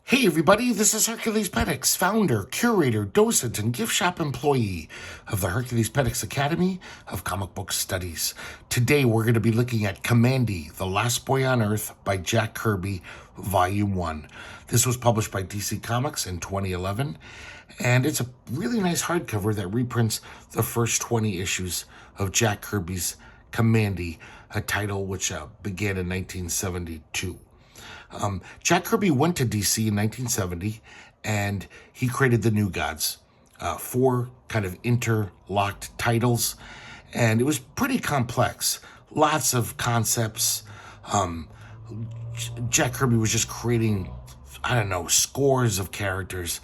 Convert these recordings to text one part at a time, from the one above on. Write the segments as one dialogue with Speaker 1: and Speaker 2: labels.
Speaker 1: Hey everybody, this is herculespetix, founder, curator, docent, and gift shop employee of the herculespetix Academy of Comic Book Studies. Today we're going to be looking at Kamandi, The Last Boy on Earth by Jack Kirby, Volume 1. This was published by DC Comics in 2011, and it's a really nice hardcover that reprints the first 20 issues of Jack Kirby's Kamandi, a title which began in 1972. Jack Kirby went to DC in 1970, and he created the New Gods, four kind of interlocked titles, and it was pretty complex. Lots of concepts. Jack Kirby was just creating, scores of characters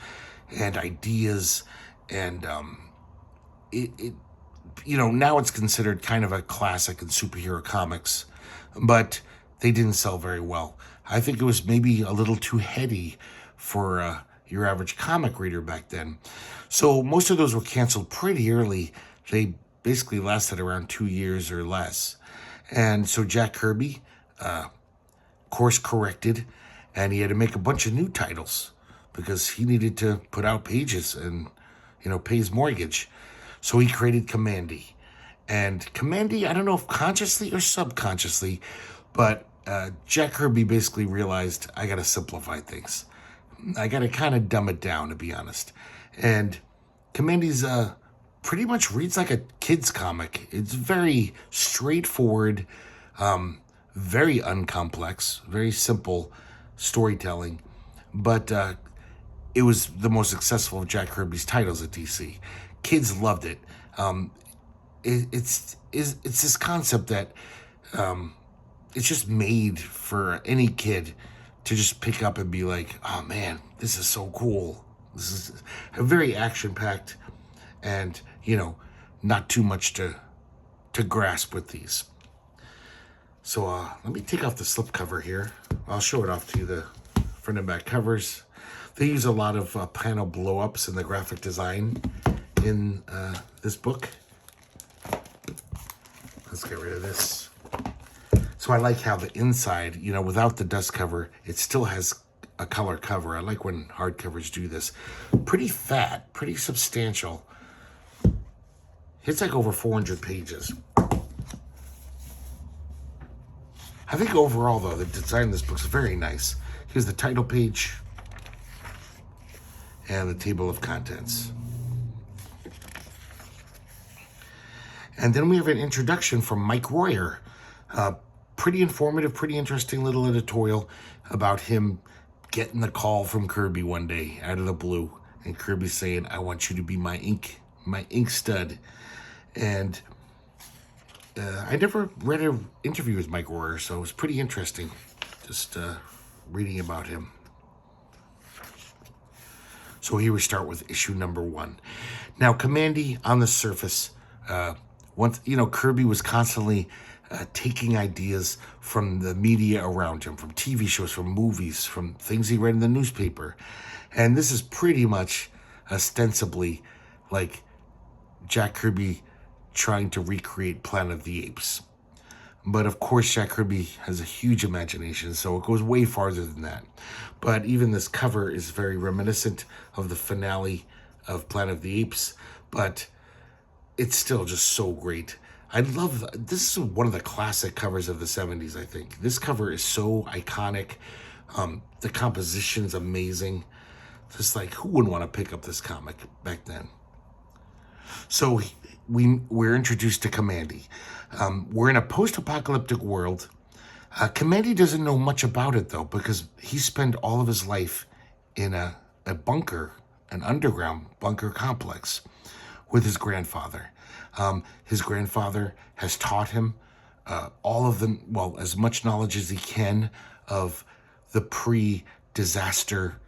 Speaker 1: and ideas, and now it's considered kind of a classic in superhero comics, but they didn't sell very well. I think it was maybe a little too heady for your average comic reader back then. So most of those were canceled pretty early. They basically lasted around 2 years or less. And so Jack Kirby course corrected, and he had to make a bunch of new titles because he needed to put out pages and, pay his mortgage. So he created Kamandi. And Kamandi, I don't know if consciously or subconsciously, but Jack Kirby basically realized, I got to simplify things. I got to kind of dumb it down, to be honest. And Kamandi's pretty much reads like a kid's comic. It's very straightforward, very uncomplex, very simple storytelling. But it was the most successful of Jack Kirby's titles at DC. Kids loved it. It's this concept that it's just made for any kid to just pick up and be like, oh man, this is so cool. This is a very action-packed and, not too much to grasp with these. So let me take off the slipcover here. I'll show it off to you, the front and back covers. They use a lot of panel blow-ups in the graphic design in this book. Let's get rid of this. So I like how the inside, without the dust cover, it still has a color cover. I like when hardcovers do this. Pretty fat, pretty substantial. It's like over 400 pages. I think overall, though, the design of this book is very nice. Here's the title page and the table of contents. And then we have an introduction from Mike Royer. Pretty informative, pretty interesting little editorial about him getting the call from Kirby one day out of the blue, and Kirby saying, I want you to be my ink stud. And I never read an interview with Mike Royer, so it was pretty interesting just reading about him. So here we start with issue number 1. Now, Kamandi, on the surface, once Kirby was constantly taking ideas from the media around him, from TV shows, from movies, from things he read in the newspaper. And this is pretty much ostensibly like Jack Kirby trying to recreate Planet of the Apes. But of course, Jack Kirby has a huge imagination, so it goes way farther than that. But even this cover is very reminiscent of the finale of Planet of the Apes, but it's still just so great. I love, this is one of the classic covers of the 70s, I think. This cover is so iconic. The composition is amazing. Just like, who wouldn't want to pick up this comic back then? So we're introduced to Kamandi. We're in a post-apocalyptic world. Kamandi doesn't know much about it, though, because he spent all of his life in a bunker, an underground bunker complex with his grandfather. His grandfather has taught him as much knowledge as he can of the pre-disaster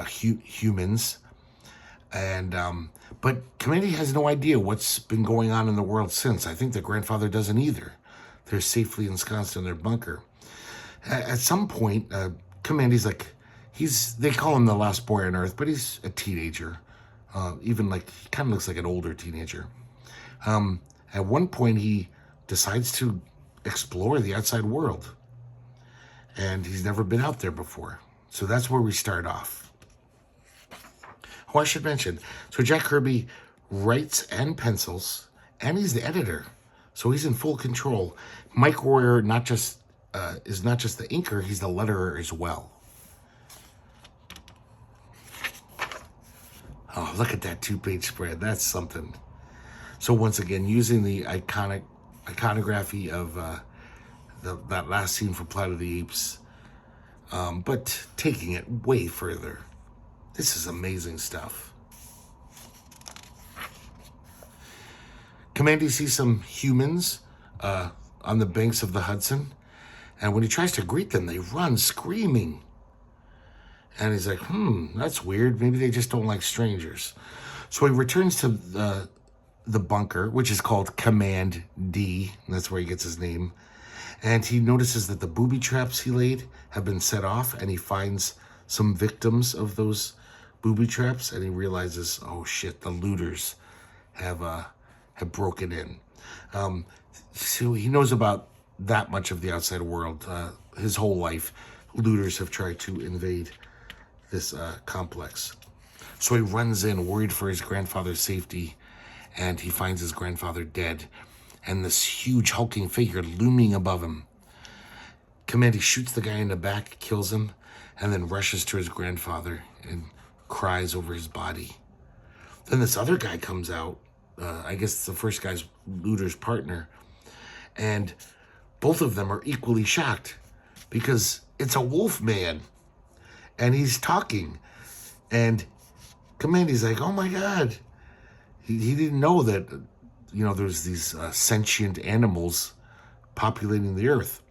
Speaker 1: humans. And but Kamandi has no idea what's been going on in the world since. I think the grandfather doesn't either. They're safely ensconced in their bunker. At some point, Kamandi's like, they call him the last boy on Earth, but he's a teenager. He kind of looks like an older teenager. At one point, he decides to explore the outside world. And he's never been out there before. So that's where we start off. Oh, I should mention, so Jack Kirby writes and pencils, and he's the editor. So he's in full control. Mike Royer is not just the inker, he's the letterer as well. Oh, look at that 2-page spread. That's something. So once again, using the iconography of that last scene from Planet of the Apes, but taking it way further. This is amazing stuff. Kamandi sees some humans on the banks of the Hudson, and when he tries to greet them, they run screaming. And he's like, that's weird. Maybe they just don't like strangers. So he returns to the bunker, which is called Kamandi, and that's where he gets his name. And he notices that the booby traps he laid have been set off, and he finds some victims of those booby traps, and he realizes, oh shit, the looters have broken in. So he knows about that much of the outside world. His whole life, looters have tried to invade this complex. So he runs in, worried for his grandfather's safety, and he finds his grandfather dead, and this huge hulking figure looming above him. Kamandi shoots the guy in the back, kills him, and then rushes to his grandfather and cries over his body. Then this other guy comes out, I guess it's the first guy's looter's partner, and both of them are equally shocked because it's a wolf man, and he's talking, and Kamandi's like, oh my God. He didn't know that, there's these sentient animals populating the earth.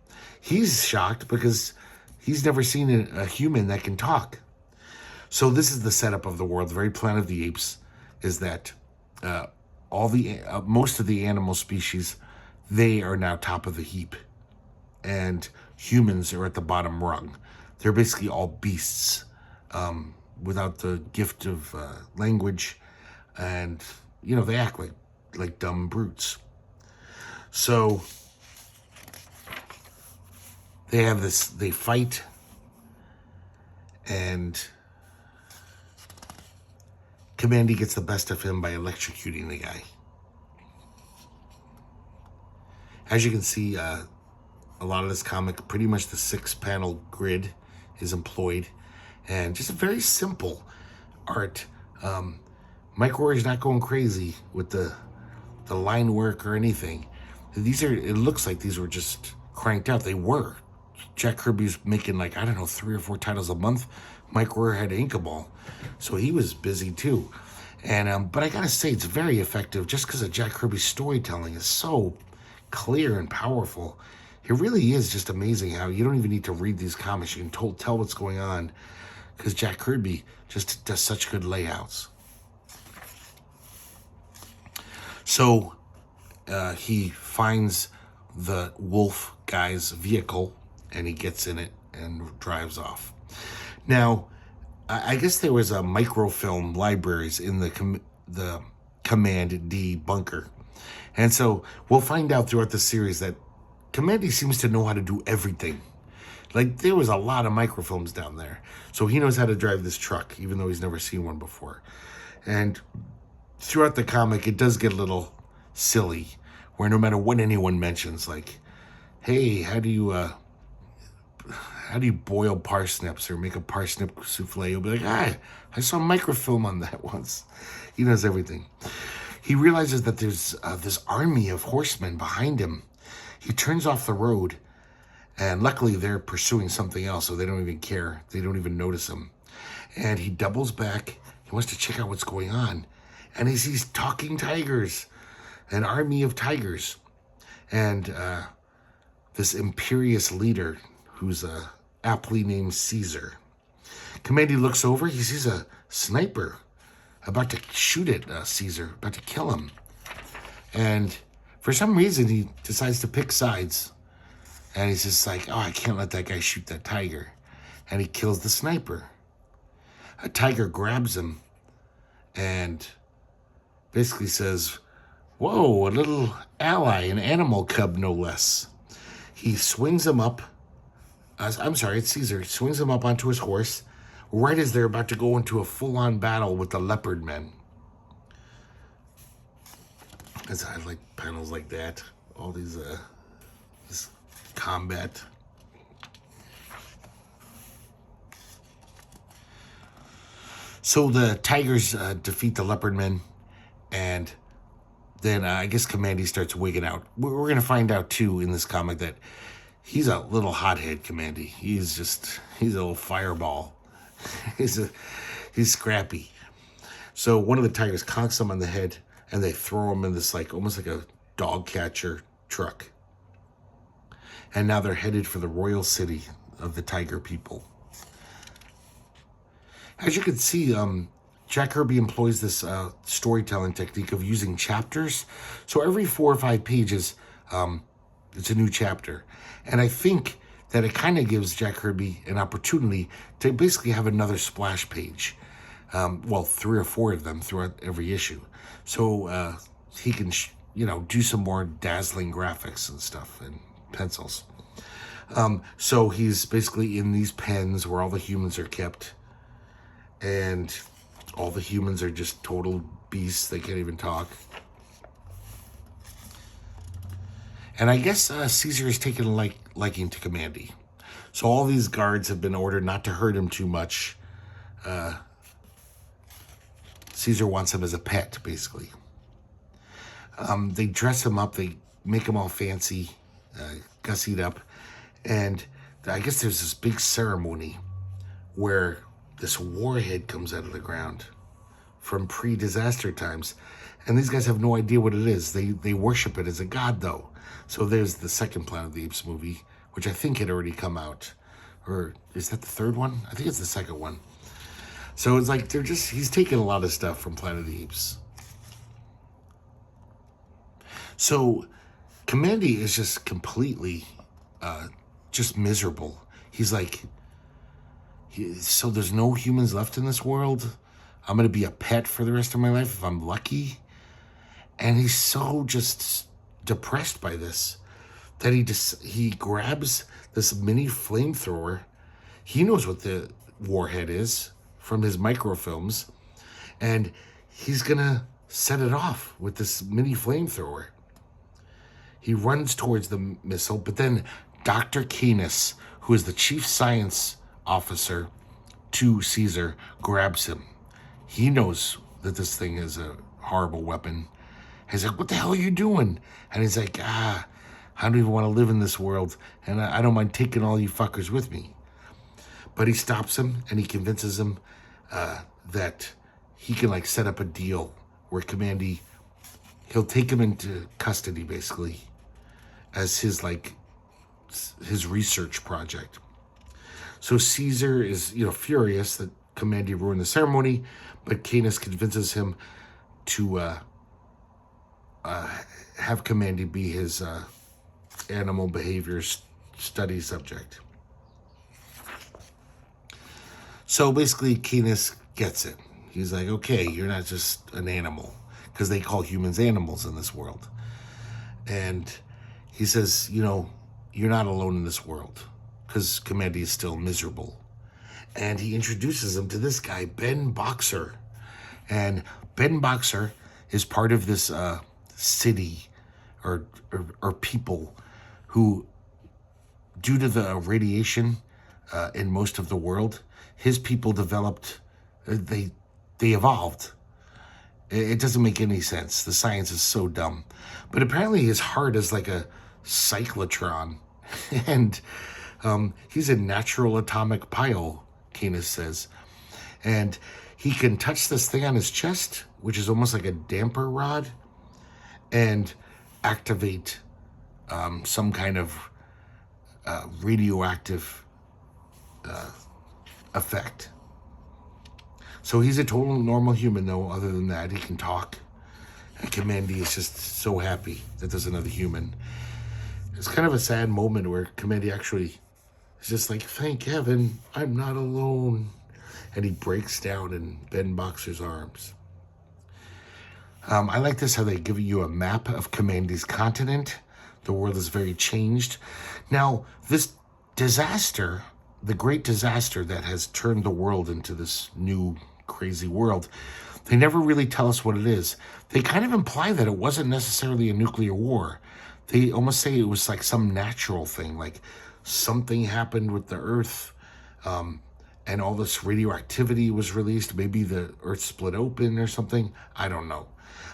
Speaker 1: He's shocked because he's never seen a human that can talk. So this is the setup of the world. The very Planet of the Apes is that most of the animal species, they are now top of the heap, and humans are at the bottom rung. They're basically all beasts without the gift of language, and they act like dumb brutes. So they fight, and Kamandi gets the best of him by electrocuting the guy. As you can see, a lot of this comic, pretty much the 6-panel grid is employed, and just a very simple art. Mike Royer's not going crazy with the line work or anything. It looks like these were just cranked out. They were. Jack Kirby's making 3 or 4 titles a month. Mike Royer had to ink them all, so he was busy too. And but I gotta say, it's very effective just because of Jack Kirby's storytelling is so clear and powerful. It really is just amazing how you don't even need to read these comics. You can tell what's going on because Jack Kirby just does such good layouts. So he finds the wolf guy's vehicle, and he gets in it and drives off. Now, I guess there was a microfilm libraries in the Kamandi bunker. And so we'll find out throughout the series that Kamandi seems to know how to do everything. There was a lot of microfilms down there. So he knows how to drive this truck, even though he's never seen one before. And throughout the comic, it does get a little silly, where no matter what anyone mentions, hey, how do you boil parsnips or make a parsnip souffle? He'll be like, I saw microfilm on that once. He knows everything. He realizes that there's this army of horsemen behind him. He turns off the road, and luckily they're pursuing something else, so they don't even care. They don't even notice him. And he doubles back. He wants to check out what's going on. And he sees talking tigers, an army of tigers. And this imperious leader, who's aptly named Caesar. Kamandi looks over. He sees a sniper about to shoot at Caesar, about to kill him. And for some reason, he decides to pick sides. And he's just like, I can't let that guy shoot that tiger. And he kills the sniper. A tiger grabs him and basically says, whoa, a little ally, an animal cub, no less. He swings him up I'm sorry, it's Caesar. He swings him up onto his horse right as they're about to go into a full-on battle with the leopard men. Because I like panels like that. All these, this combat. So the tigers defeat the leopard men, and then I guess Kamandi starts wigging out. We're going to find out, too, in this comic that he's a little hothead, Kamandi. He's a little fireball. he's scrappy. So one of the tigers conks him on the head, and they throw him in this, like, almost like a dog catcher truck. And now they're headed for the royal city of the tiger people. As you can see, Jack Kirby employs this storytelling technique of using chapters. So every 4 or 5 pages, it's a new chapter. And I think that it kind of gives Jack Kirby an opportunity to basically have another splash page. Well, 3 or 4 of them throughout every issue. So he can, do some more dazzling graphics and stuff and pencils. So he's basically in these pens where all the humans are kept. And all the humans are just total beasts. They can't even talk. And I guess Caesar has taken a liking to Kamandi. So all these guards have been ordered not to hurt him too much. Caesar wants him as a pet, basically. They dress him up. They make him all fancy, gussied up. And I guess there's this big ceremony where this warhead comes out of the ground from pre-disaster times. And these guys have no idea what it is. They worship it as a god, though. So there's the second Planet of the Apes movie, which I think had already come out. Or is that the third one? I think it's the second one. So it's like he's taking a lot of stuff from Planet of the Apes. So Kamandi is just completely just miserable. He's like, so there's no humans left in this world? I'm going to be a pet for the rest of my life if I'm lucky? And he's so just depressed by this that he grabs this mini flamethrower. He knows what the warhead is from his microfilms, and he's going to set it off with this mini flamethrower. He runs towards the missile, but then Dr. Canis, who is the chief science officer to Caesar, grabs him. He knows that this thing is a horrible weapon. He's like, what the hell are you doing? And he's like, I don't even want to live in this world, and I don't mind taking all you fuckers with me. But he stops him, and he convinces him that he can, set up a deal where Kamandi, he'll take him into custody, basically, as his research project. So Caesar is, furious that Kamandi ruined the ceremony, but Canis convinces him to have Kamandi be his animal behavior study subject. So basically, Canis gets it. He's like, okay, you're not just an animal, because they call humans animals in this world. And he says, you're not alone in this world, because Kamandi is still miserable. And he introduces him to this guy, Ben Boxer. And Ben Boxer is part of this city or people who, due to the radiation in most of the world, his people developed, they evolved. It doesn't make any sense. The science is so dumb. But apparently his heart is like a cyclotron. And he's a natural atomic pile, Canis says. And he can touch this thing on his chest, which is almost like a damper rod, and activate some kind of radioactive effect. So he's a total normal human, though. Other than that, he can talk. And Kamandi is just so happy that there's another human. It's kind of a sad moment where Kamandi actually is just like, thank heaven, I'm not alone. And he breaks down in Ben Boxer's arms. I like this, how they give you a map of Kamandi's continent. The world is very changed. Now, this disaster, the great disaster that has turned the world into this new crazy world, they never really tell us what it is. They kind of imply that it wasn't necessarily a nuclear war. They almost say it was like some natural thing, like something happened with the Earth, and all this radioactivity was released. Maybe the Earth split open or something. I don't know.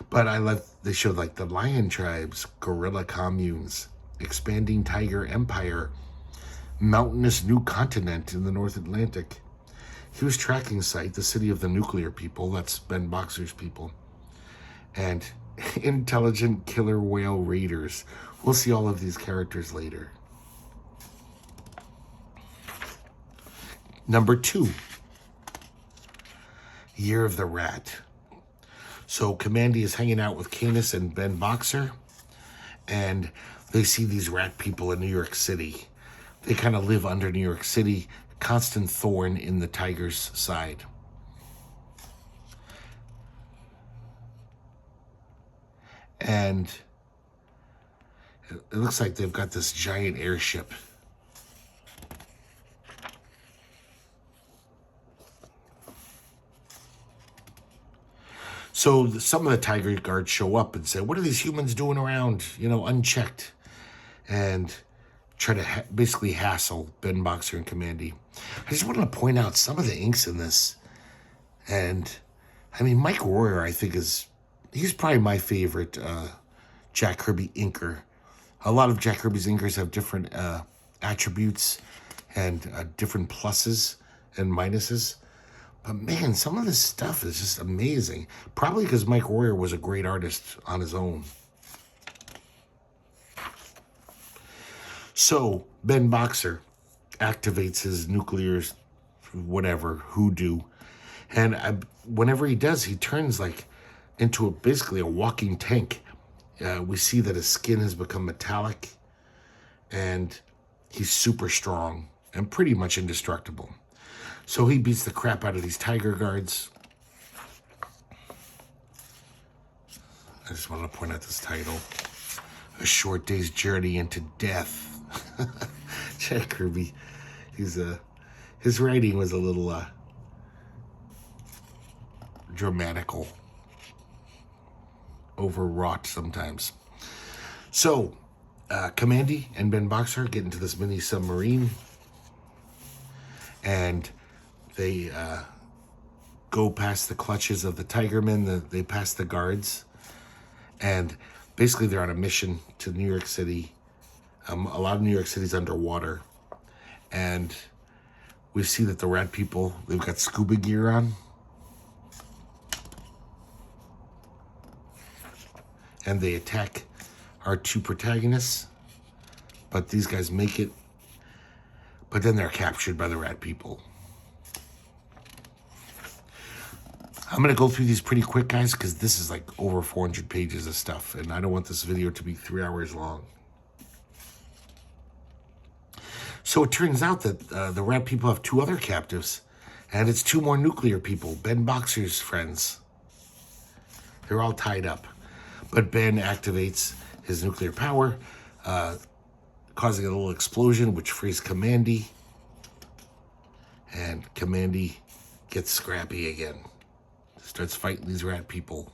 Speaker 1: But they showed like the lion tribes, gorilla communes, expanding tiger empire, mountainous new continent in the North Atlantic. Huge tracking site, the city of the nuclear people, that's Ben Boxer's people, and intelligent killer whale raiders. We'll see all of these characters later. Number 2, Year of the Rat. So Kamandi is hanging out with Canis and Ben Boxer, and they see these rat people in New York City. They kind of live under New York City, constant thorn in the tiger's side. And it looks like they've got this giant airship. So some of the tiger guards show up and say, what are these humans doing around, unchecked? And try to basically hassle Ben Boxer and Kamandi. I just wanted to point out some of the inks in this. And, Mike Royer, I think, he's probably my favorite Jack Kirby inker. A lot of Jack Kirby's inkers have different attributes and different pluses and minuses. But man, some of this stuff is just amazing. Probably because Mike Royer was a great artist on his own. So Ben Boxer activates his nuclear, hoodoo. And whenever he does, he turns into basically a walking tank. We see that his skin has become metallic, and he's super strong and pretty much indestructible. So he beats the crap out of these tiger guards. I just wanted to point out this title. A Short Day's Journey into Death. Jack Kirby. His writing was a little dramatical. Overwrought sometimes. So, Kamandi and Ben Boxer get into this mini submarine. And they go past the clutches of the Tigermen. They pass the guards. And basically they're on a mission to New York City. A lot of New York City's underwater. And we see that the rat people, they've got scuba gear on. And they attack our 2 protagonists. But these guys make it. But then they're captured by the rat people. I'm going to go through these pretty quick, guys, because this is like over 400 pages of stuff. And I don't want this video to be 3 hours long. So it turns out that the rat people have 2 other captives. And it's 2 more nuclear people, Ben Boxer's friends. They're all tied up. But Ben activates his nuclear power, causing a little explosion, which frees Kamandi. And Kamandi gets scrappy again. Starts fighting these rat people.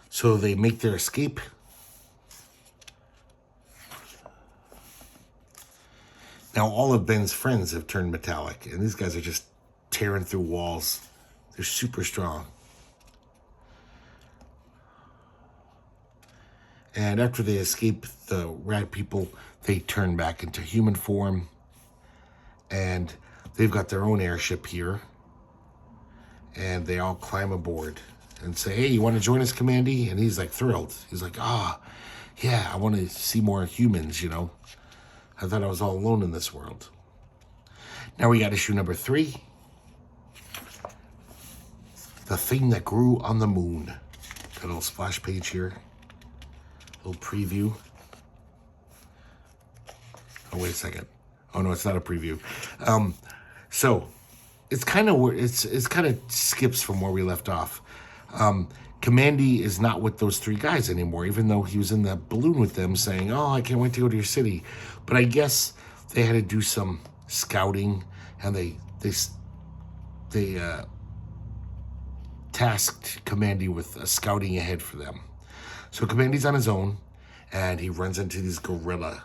Speaker 1: So they make their escape. Now all of Ben's friends have turned metallic, and these guys are just tearing through walls. They're super strong. And after they escape the rat people, they turn back into human form. And they've got their own airship here. And they all climb aboard and say, hey, you want to join us, Kamandi? And he's like thrilled. He's like, yeah, I want to see more humans, I thought I was all alone in this world. Now we got issue number 3. The Thing That Grew on the Moon. Got a little splash page here. A little preview. Oh, wait a second. Oh no, it's not a preview. So it's kind of skips from where we left off. Kamandi is not with those three guys anymore, even though he was in the balloon with them saying, oh, I can't wait to go to your city. But I guess they had to do some scouting, and they tasked Kamandi with scouting ahead for them. So Kamandi's on his own, and he runs into these gorilla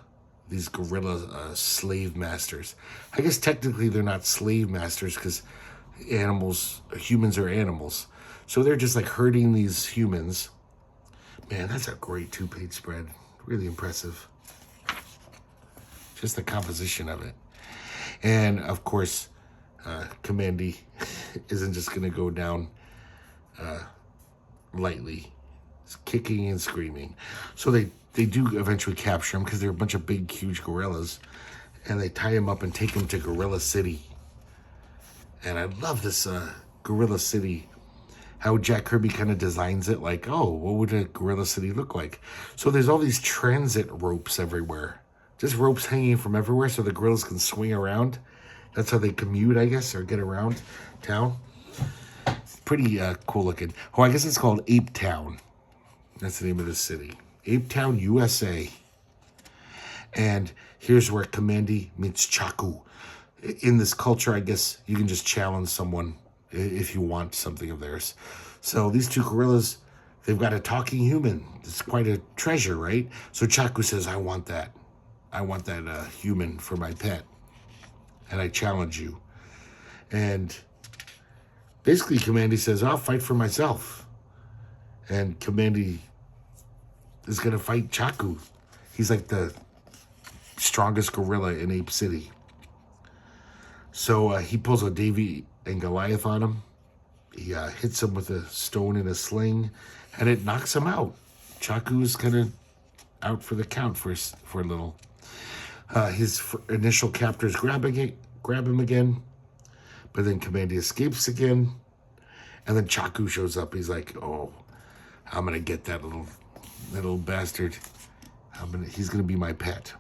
Speaker 1: slave masters. I guess technically they're not slave masters because humans are animals. So they're just like herding these humans. Man, that's a great 2-page spread. Really impressive. Just the composition of it. And of course, Kamandi isn't just going to go down lightly. It's kicking and screaming. So they do eventually capture him because they're a bunch of big, huge gorillas. And they tie him up and take him to Gorilla City. And I love this Gorilla City. How Jack Kirby kind of designs it, like, oh, what would a gorilla city look like? So there's all these transit ropes everywhere. Just ropes hanging from everywhere so the gorillas can swing around. That's how they commute, I guess, or get around town. Pretty cool looking. Oh, I guess it's called Ape Town. That's the name of the city. Ape Town, USA. And here's where Kamandi meets Chaku. In this culture, I guess you can just challenge someone if you want something of theirs. So these two gorillas, they've got a talking human. It's quite a treasure, right? So Chaku says, I want that. I want that human for my pet. And I challenge you. And basically Kamandi says, I'll fight for myself. And Kamandi is going to fight Chaku. He's like the strongest gorilla in Ape City. So he pulls a Davy and Goliath on him. He hits him with a stone in a sling, and it knocks him out. Chaku's kind of out for the count for a little. His initial captors grab him again, but then Kamandi escapes again, and then Chaku shows up. He's like, "Oh, I'm gonna get that little bastard. He's gonna be my pet."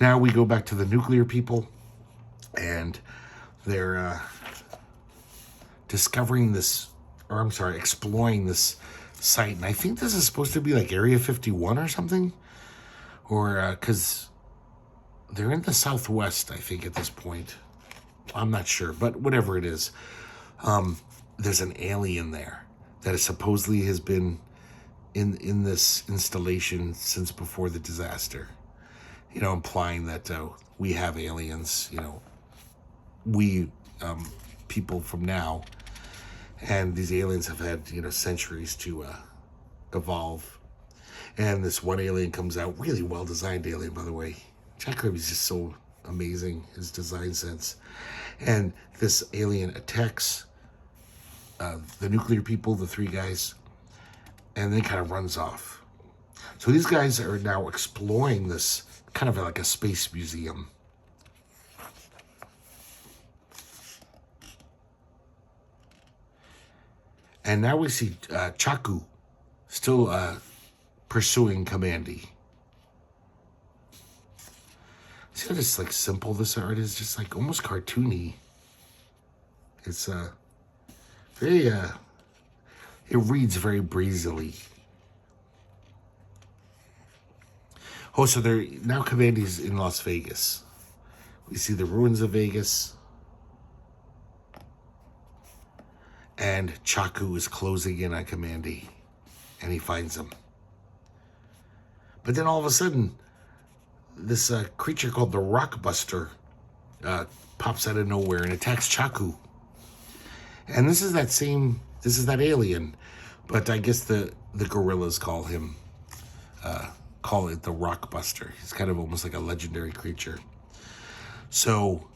Speaker 1: Now we go back to the nuclear people, and they're exploring this site. And I think this is supposed to be like Area 51 or something. Or, because they're in the Southwest, I think, at this point. I'm not sure, but whatever it is. There's an alien there that supposedly has been in this installation since before the disaster. You know, implying that we have aliens, you know, we people from now, and these aliens have had, you know, centuries to evolve. And this one alien comes out, really well designed alien, by the way. Jack Kirby's just so amazing, his design sense. And this alien attacks the nuclear people, the three guys, and then kind of runs off. So these guys are now exploring this kind of like a space museum. And now we see Chaku still pursuing Kamandi. See how just like simple this art is? Just like almost cartoony. It's very it reads very breezily. Oh, so they're now Kamandi's in Las Vegas. We see the ruins of Vegas. And Chaku is closing in on Kamandi, and he finds him. But then all of a sudden, this creature called the Rockbuster pops out of nowhere and attacks Chaku. And this is that alien, but I guess the gorillas call it the Rockbuster. He's kind of almost like a legendary creature. So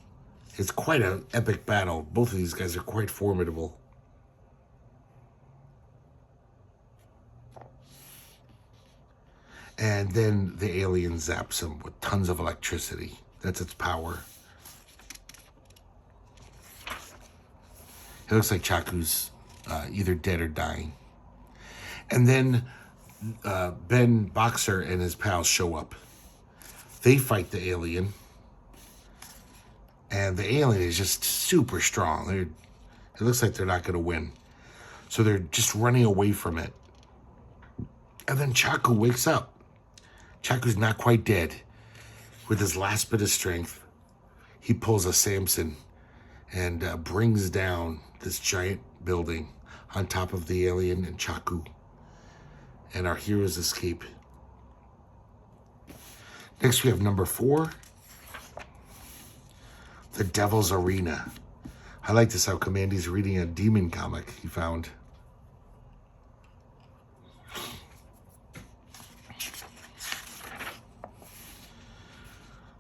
Speaker 1: it's quite an epic battle. Both of these guys are quite formidable. And then the alien zaps him with tons of electricity. That's its power. It looks like Chaku's either dead or dying. And then Ben Boxer and his pals show up. They fight the alien. And the alien is just super strong. It looks like they're not going to win. So they're just running away from it. And then Chaku wakes up. Chaku's not quite dead. With his last bit of strength, he pulls a Samson and brings down this giant building on top of the alien and Chaku. And our heroes escape. Next we have number 4. The Devil's Arena. I like this, how Kamandi's reading a demon comic he found.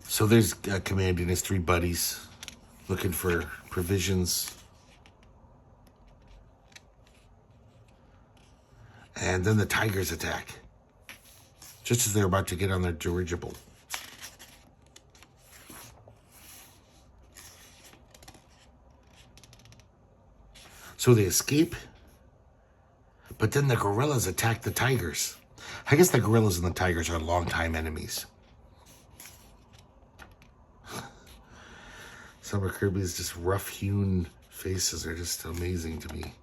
Speaker 1: So there's Kamandi and his 3 buddies looking for provisions. And then the tigers attack, just as they're about to get on their dirigible. So they escape, but then the gorillas attack the tigers. I guess the gorillas and the tigers are longtime enemies. Some of Kirby's just rough-hewn faces are just amazing to me.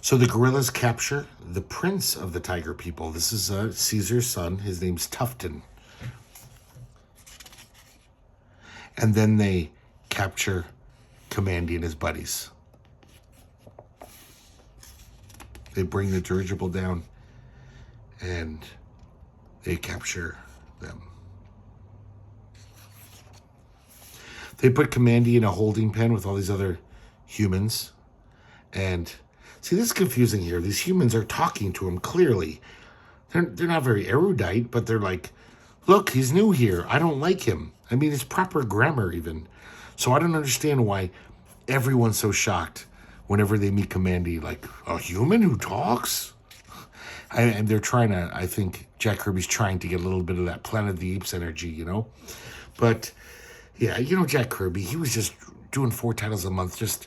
Speaker 1: So the gorillas capture the prince of the tiger people. This is Caesar's son. His name's Tufton. And then they capture Kamandi and his buddies. They bring the dirigible down and they capture them. They put Kamandi in a holding pen with all these other humans. And see, this is confusing here. These humans are talking to him clearly. They're not very erudite, but they're like, look, he's new here. I don't like him. I mean, it's proper grammar even. So I don't understand why everyone's so shocked whenever they meet Kamandi. Like, a human who talks? And they're trying to, I think Jack Kirby's trying to get a little bit of that Planet of the Apes energy, you know? But, yeah, you know, Jack Kirby, he was just doing 4 titles a month, just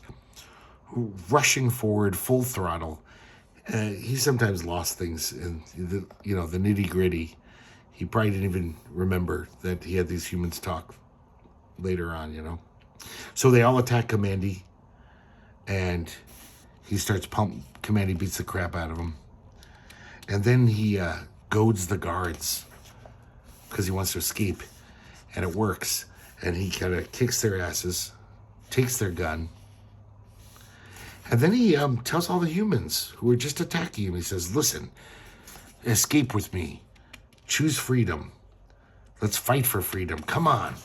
Speaker 1: rushing forward, full throttle. He sometimes lost things in the, you know, the nitty gritty. He probably didn't even remember that he had these humans talk later on, you know. So they all attack Kamandi, and he starts pumping. Kamandi beats the crap out of him. And then he goads the guards because he wants to escape, and it works. And he kind of kicks their asses, takes their gun, and then he tells all the humans who are just attacking him, he says, listen, escape with me. Choose freedom. Let's fight for freedom. Come on.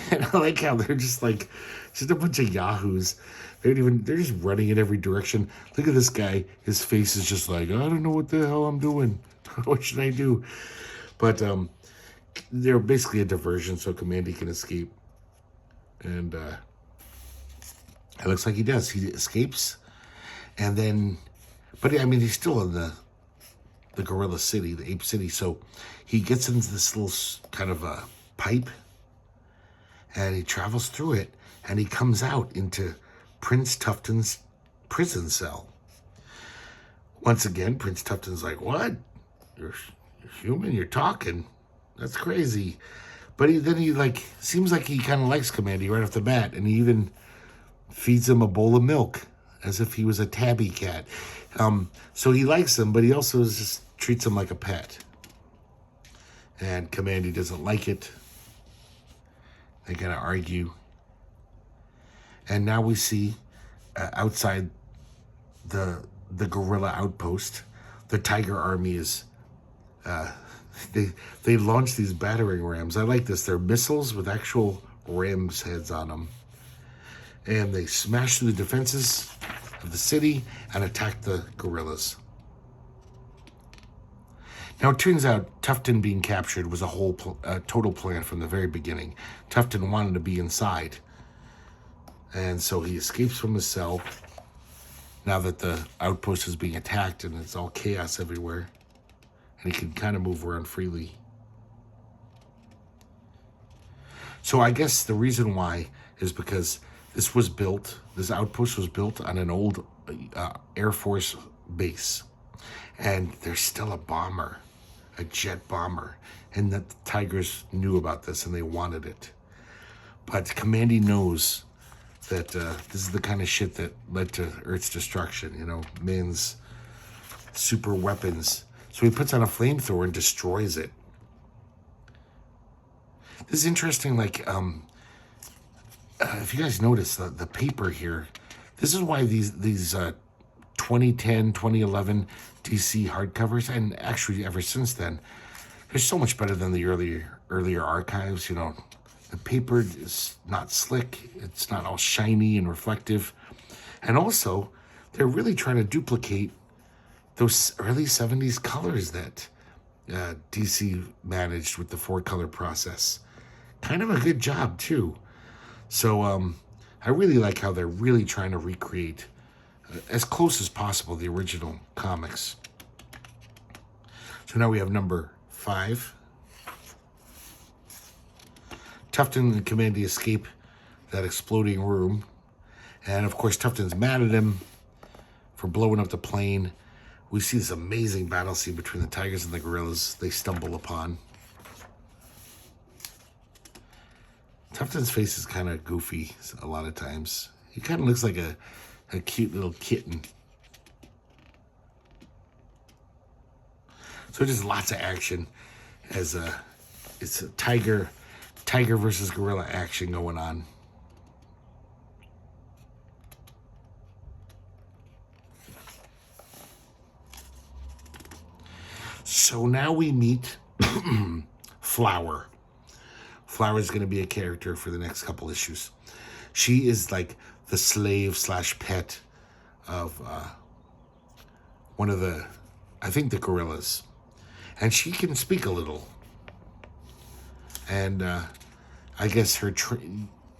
Speaker 1: And I like how they're just like, just a bunch of yahoos. They're just running in every direction. Look at this guy. His face is just like, I don't know what the hell I'm doing. What should I do? But they're basically a diversion so Kamandi can escape. And it looks like he does. He escapes. And then, but I mean, he's still in the gorilla city, the ape city. So he gets into this little kind of a pipe and he travels through it and he comes out into Prince Tufton's prison cell. Once again, Prince Tufton's like, what? You're human? You're talking? That's crazy. But then he like, seems like he kind of likes Kamandi right off the bat. And he even feeds him a bowl of milk as if he was a tabby cat. So he likes him, but he also just treats him like a pet. And Kamandi doesn't like it. They gotta argue. And now we see outside the gorilla outpost, the tiger army is, they launch these battering rams. I like this. They're missiles with actual rams' heads on them. And they smash through the defenses of the city and attack the gorillas. Now, it turns out Tufton being captured was a whole total plan from the very beginning. Tufton wanted to be inside. And so he escapes from his cell now that the outpost is being attacked and it's all chaos everywhere. And he can kind of move around freely. So I guess the reason why is because this outpost was built on an old Air Force base. And there's still a bomber, a jet bomber. And the Tigers knew about this and they wanted it. But Kamandi knows that this is the kind of shit that led to Earth's destruction, you know, man's super weapons. So he puts on a flamethrower and destroys it. This is interesting, like, if you guys notice the paper here, this is why these 2010, 2011 DC hardcovers, and actually ever since then, they're so much better than the earlier archives, you know. The paper is not slick. It's not all shiny and reflective. And also, they're really trying to duplicate those early 70s colors that DC managed with the 4-color process. Kind of a good job, too. So I really like how they're really trying to recreate, as close as possible, the original comics. So now we have number 5. Tufton and Kamandi escape that exploding room. And, of course, Tufton's mad at him for blowing up the plane. We see this amazing battle scene between the tigers and the gorillas they stumble upon. Tufton's face is kind of goofy a lot of times. He kind of looks like a cute little kitten. So just lots of action as it's a tiger versus gorilla action going on. So now we meet Flower. Flower is going to be a character for the next couple issues. She is like the slave / pet of one of the, I think, the gorillas. And she can speak a little. And I guess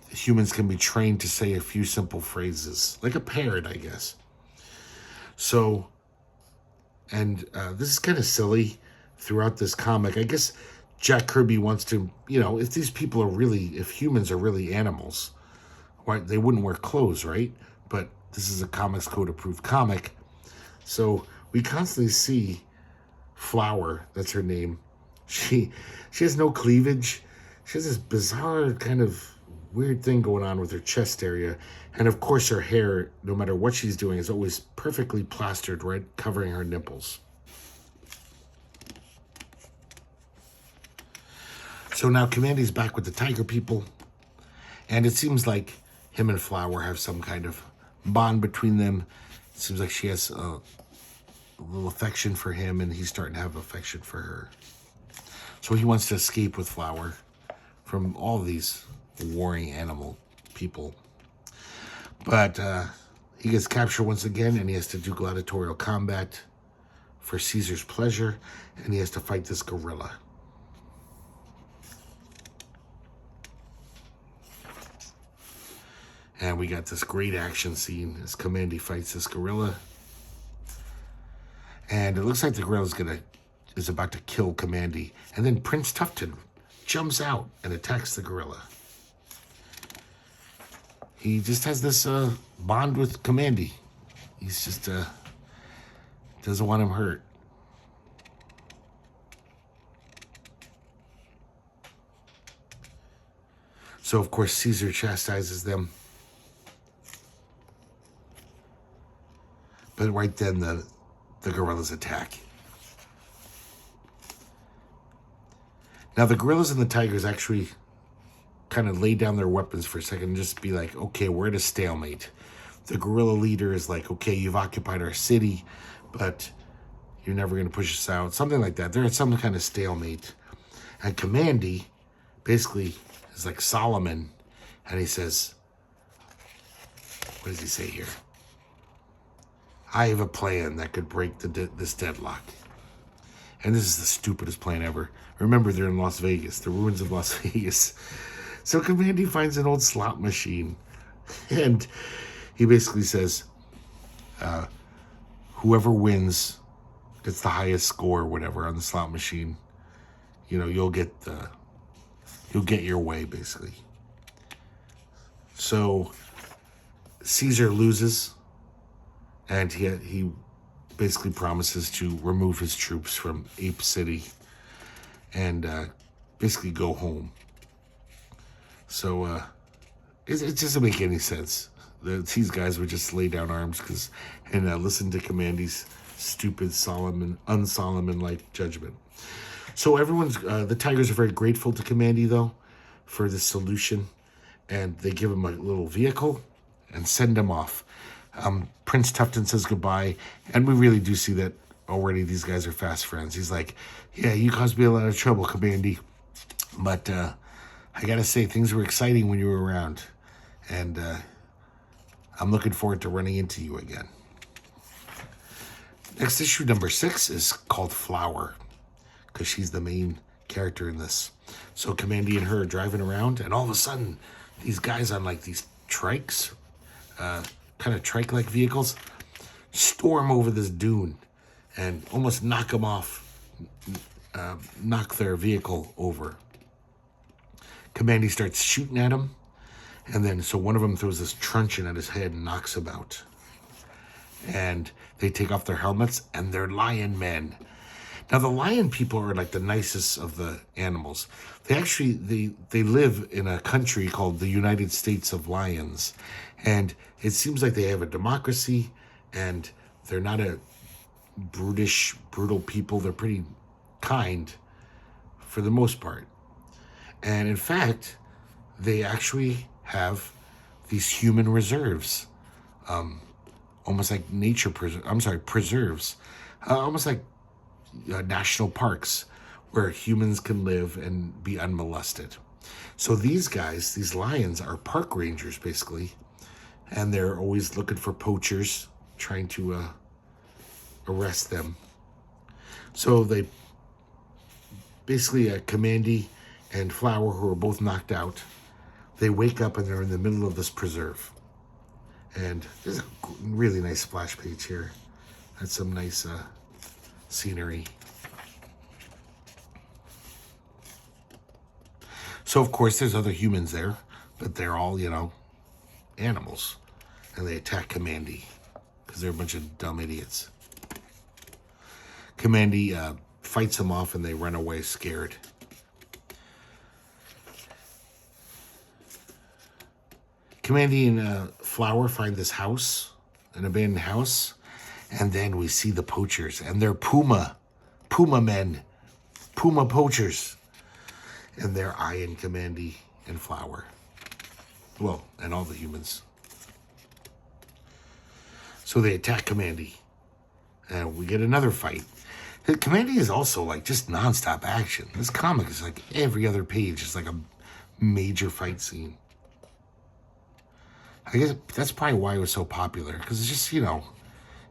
Speaker 1: humans can be trained to say a few simple phrases, like a parrot, I guess. So, and this is kind of silly throughout this comic. I guess Jack Kirby wants to, you know, if humans are really animals, why they wouldn't wear clothes, right? But this is a Comics Code approved comic. So we constantly see Flower, that's her name. She has no cleavage. She has this bizarre kind of weird thing going on with her chest area. And of course her hair, no matter what she's doing, is always perfectly plastered, right, covering her nipples. So now Kamandi's back with the tiger people. And it seems like him and Flower have some kind of bond between them. It seems like she has a little affection for him, and he's starting to have affection for her. So he wants to escape with Flower from all these warring animal people. But he gets captured once again, and he has to do gladiatorial combat for Caesar's pleasure, and he has to fight this gorilla. And we got this great action scene as Kamandi fights this gorilla. And it looks like the gorilla is about to kill Kamandi. And then Prince Tufton jumps out and attacks the gorilla. He just has this bond with Kamandi. He's just doesn't want him hurt. So, of course, Caesar chastises them. But right then, the gorillas attack. Now, the gorillas and the tigers actually kind of lay down their weapons for a second and just be like, okay, we're at a stalemate. The gorilla leader is like, okay, you've occupied our city, but you're never going to push us out. Something like that. They're at some kind of stalemate. And Kamandi basically is like Solomon, and he says, what does he say here? I have a plan that could break this deadlock. And this is the stupidest plan ever. Remember, they're in Las Vegas, the ruins of Las Vegas. So Kamandi finds an old slot machine. And he basically says, whoever wins, gets the highest score or whatever on the slot machine, you know, you'll get your way, basically. So Caesar loses. And he basically promises to remove his troops from Ape City and basically go home. So it doesn't make any sense. These guys would just lay down arms and listen to Kamandi's stupid, un-Solomon-like judgment. So the Tigers are very grateful to Kamandi, though, for this solution. And they give him a little vehicle and send him off. Prince Tufton says goodbye. And we really do see that already these guys are fast friends. He's like, yeah, you caused me a lot of trouble, Kamandi. But I got to say, things were exciting when you were around. And I'm looking forward to running into you again. Next issue, number 6, is called Flower, because she's the main character in this. So Kamandi and her are driving around, and all of a sudden, these guys on like these trikes, kind of trike-like vehicles, storm over this dune and almost knock them off, knock their vehicle over. Kamandi starts shooting at him, and then so one of them throws this truncheon at his head and knocks him out. And they take off their helmets, and they're lion men. Now, the lion people are like the nicest of the animals. They actually, they live in a country called the United States of Lions. And it seems like they have a democracy, and they're not a brutish, brutal people. They're pretty kind for the most part. And in fact, they actually have these human reserves. Almost like preserves. Almost like national parks where humans can live and be unmolested. So these guys, these lions, are park rangers basically, and they're always looking for poachers, trying to arrest them. So they basically, Kamandi and Flower, who are both knocked out, they wake up and they're in the middle of this preserve. And there's a really nice splash page here. That's some nice scenery. So, of course, there's other humans there, but they're all, animals. And they attack Kamandi because they're a bunch of dumb idiots. Kamandi fights them off, and they run away scared. Kamandi and Flower find this house, an abandoned house, and then we see the poachers, and they're puma men, puma poachers, and they're eyeing Kamandi and Flower. Well, and all the humans. So they attack Kamandi, and we get another fight. Kamandi is also like just nonstop action. This comic is like every other page is like a major fight scene. I guess that's probably why it was so popular, because it's just,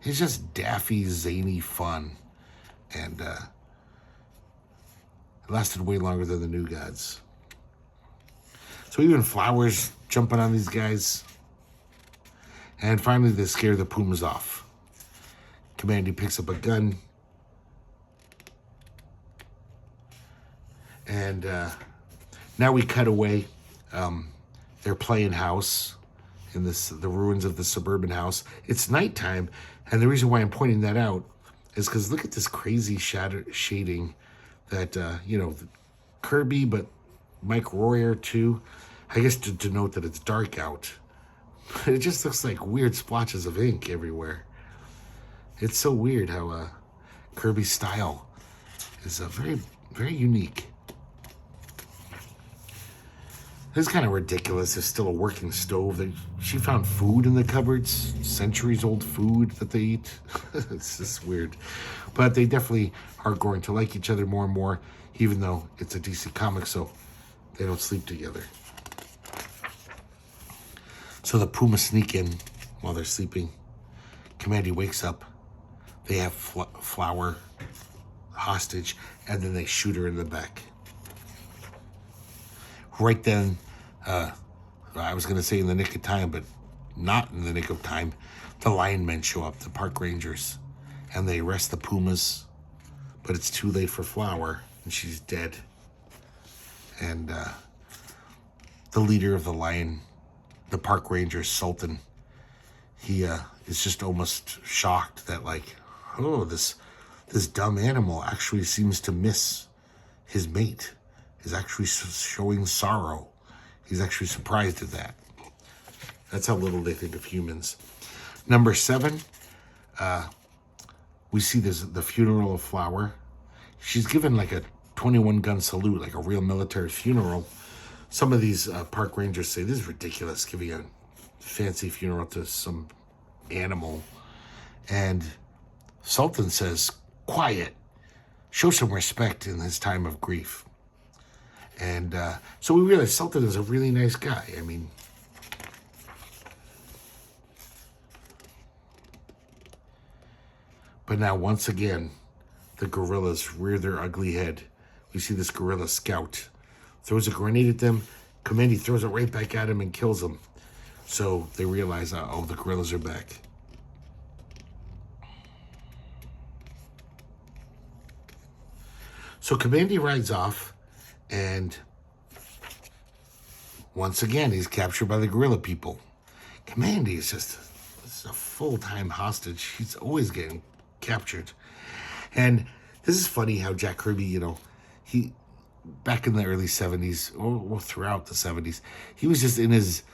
Speaker 1: it's just daffy, zany fun. And it lasted way longer than the New Gods. So even Flower's jumping on these guys. And finally they scare the pumas off. Kamandi picks up a gun. And now we cut away. They're playing house in the ruins of the suburban house. It's nighttime, and the reason why I'm pointing that out is because look at this crazy shading that, Kirby, but Mike Royer too, I guess to denote that it's dark out. But it just looks like weird splotches of ink everywhere. It's so weird how Kirby's style is very, very unique. This is kind of ridiculous. There's still a working stove. She found food in the cupboards, centuries-old food that they eat. It's just weird. But they definitely are growing to like each other more and more, even though it's a DC comic, so they don't sleep together. So the pumas sneak in while they're sleeping. Kamandi wakes up. They have Flower hostage, and then they shoot her in the back. Right then, I was going to say in the nick of time, but not in the nick of time, the lion men show up, the park rangers, and they arrest the pumas, but it's too late for Flower, and she's dead. And the leader of the park rangers, Sultan, he is just almost shocked that, this dumb animal actually seems to miss his mate. Is actually showing sorrow. He's actually surprised at that. That's how little they think of humans. Number 7, we see this the funeral of Flower. She's given like a 21-gun salute, like a real military funeral. Some of these park rangers say, this is ridiculous, giving a fancy funeral to some animal. And Sultan says, quiet, show some respect in his time of grief. And so we realize Sultan is a really nice guy. I mean, but now once again, the gorillas rear their ugly head. We see this gorilla scout throws a grenade at them. Kamandi throws it right back at him and kills him. So they realize, oh, the gorillas are back. So Kamandi rides off, and once again, he's captured by the gorilla people. Kamandi is just a full-time hostage. He's always getting captured. And this is funny how Jack Kirby, he back in the early 70s, or throughout the 70s, he was just in his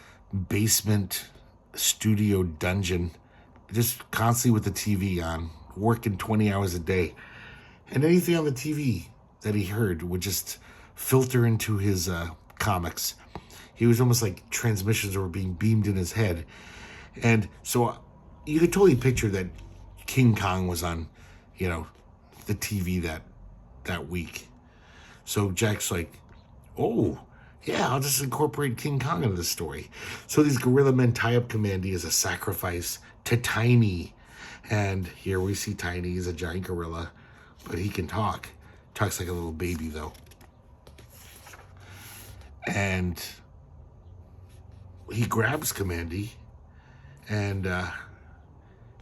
Speaker 1: basement studio dungeon, just constantly with the TV on, working 20 hours a day. And anything on the TV that he heard would just filter into his comics. He was almost like transmissions were being beamed in his head. And so you could totally picture that King Kong was on, the TV that week. So Jack's like, oh, yeah, I'll just incorporate King Kong into the story. So these gorilla men tie up Kamandi as a sacrifice to Tiny. And here we see Tiny. He's a giant gorilla, but he can talk. Talks like a little baby, though. And he grabs Kamandi, and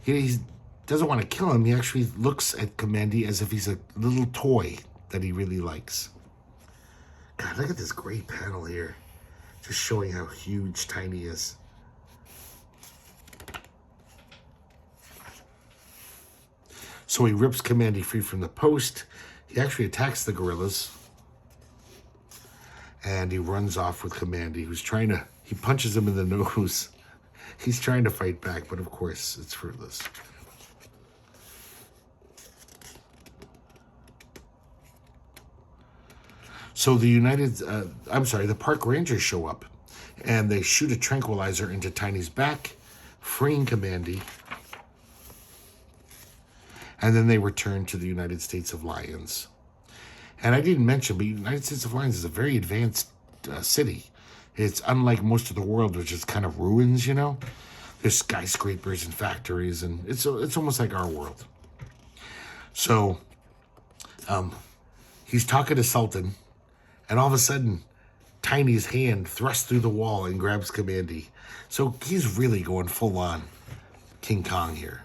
Speaker 1: he doesn't want to kill him. He actually looks at Kamandi as if he's a little toy that he really likes. God, look at this great panel here. Just showing how huge Tiny is. So he rips Kamandi free from the post. He actually attacks the gorillas. And he runs off with Kamandi, he punches him in the nose. He's trying to fight back, but of course, it's fruitless. So the park rangers show up, and they shoot a tranquilizer into Tiny's back, freeing Kamandi. And then they return to the United States of Lions. And I didn't mention, but the United States of Lions is a very advanced city. It's unlike most of the world, which is kind of ruins, There's skyscrapers and factories, and it's almost like our world. So he's talking to Sultan, and all of a sudden, Tiny's hand thrusts through the wall and grabs Kamandi. So he's really going full on King Kong here.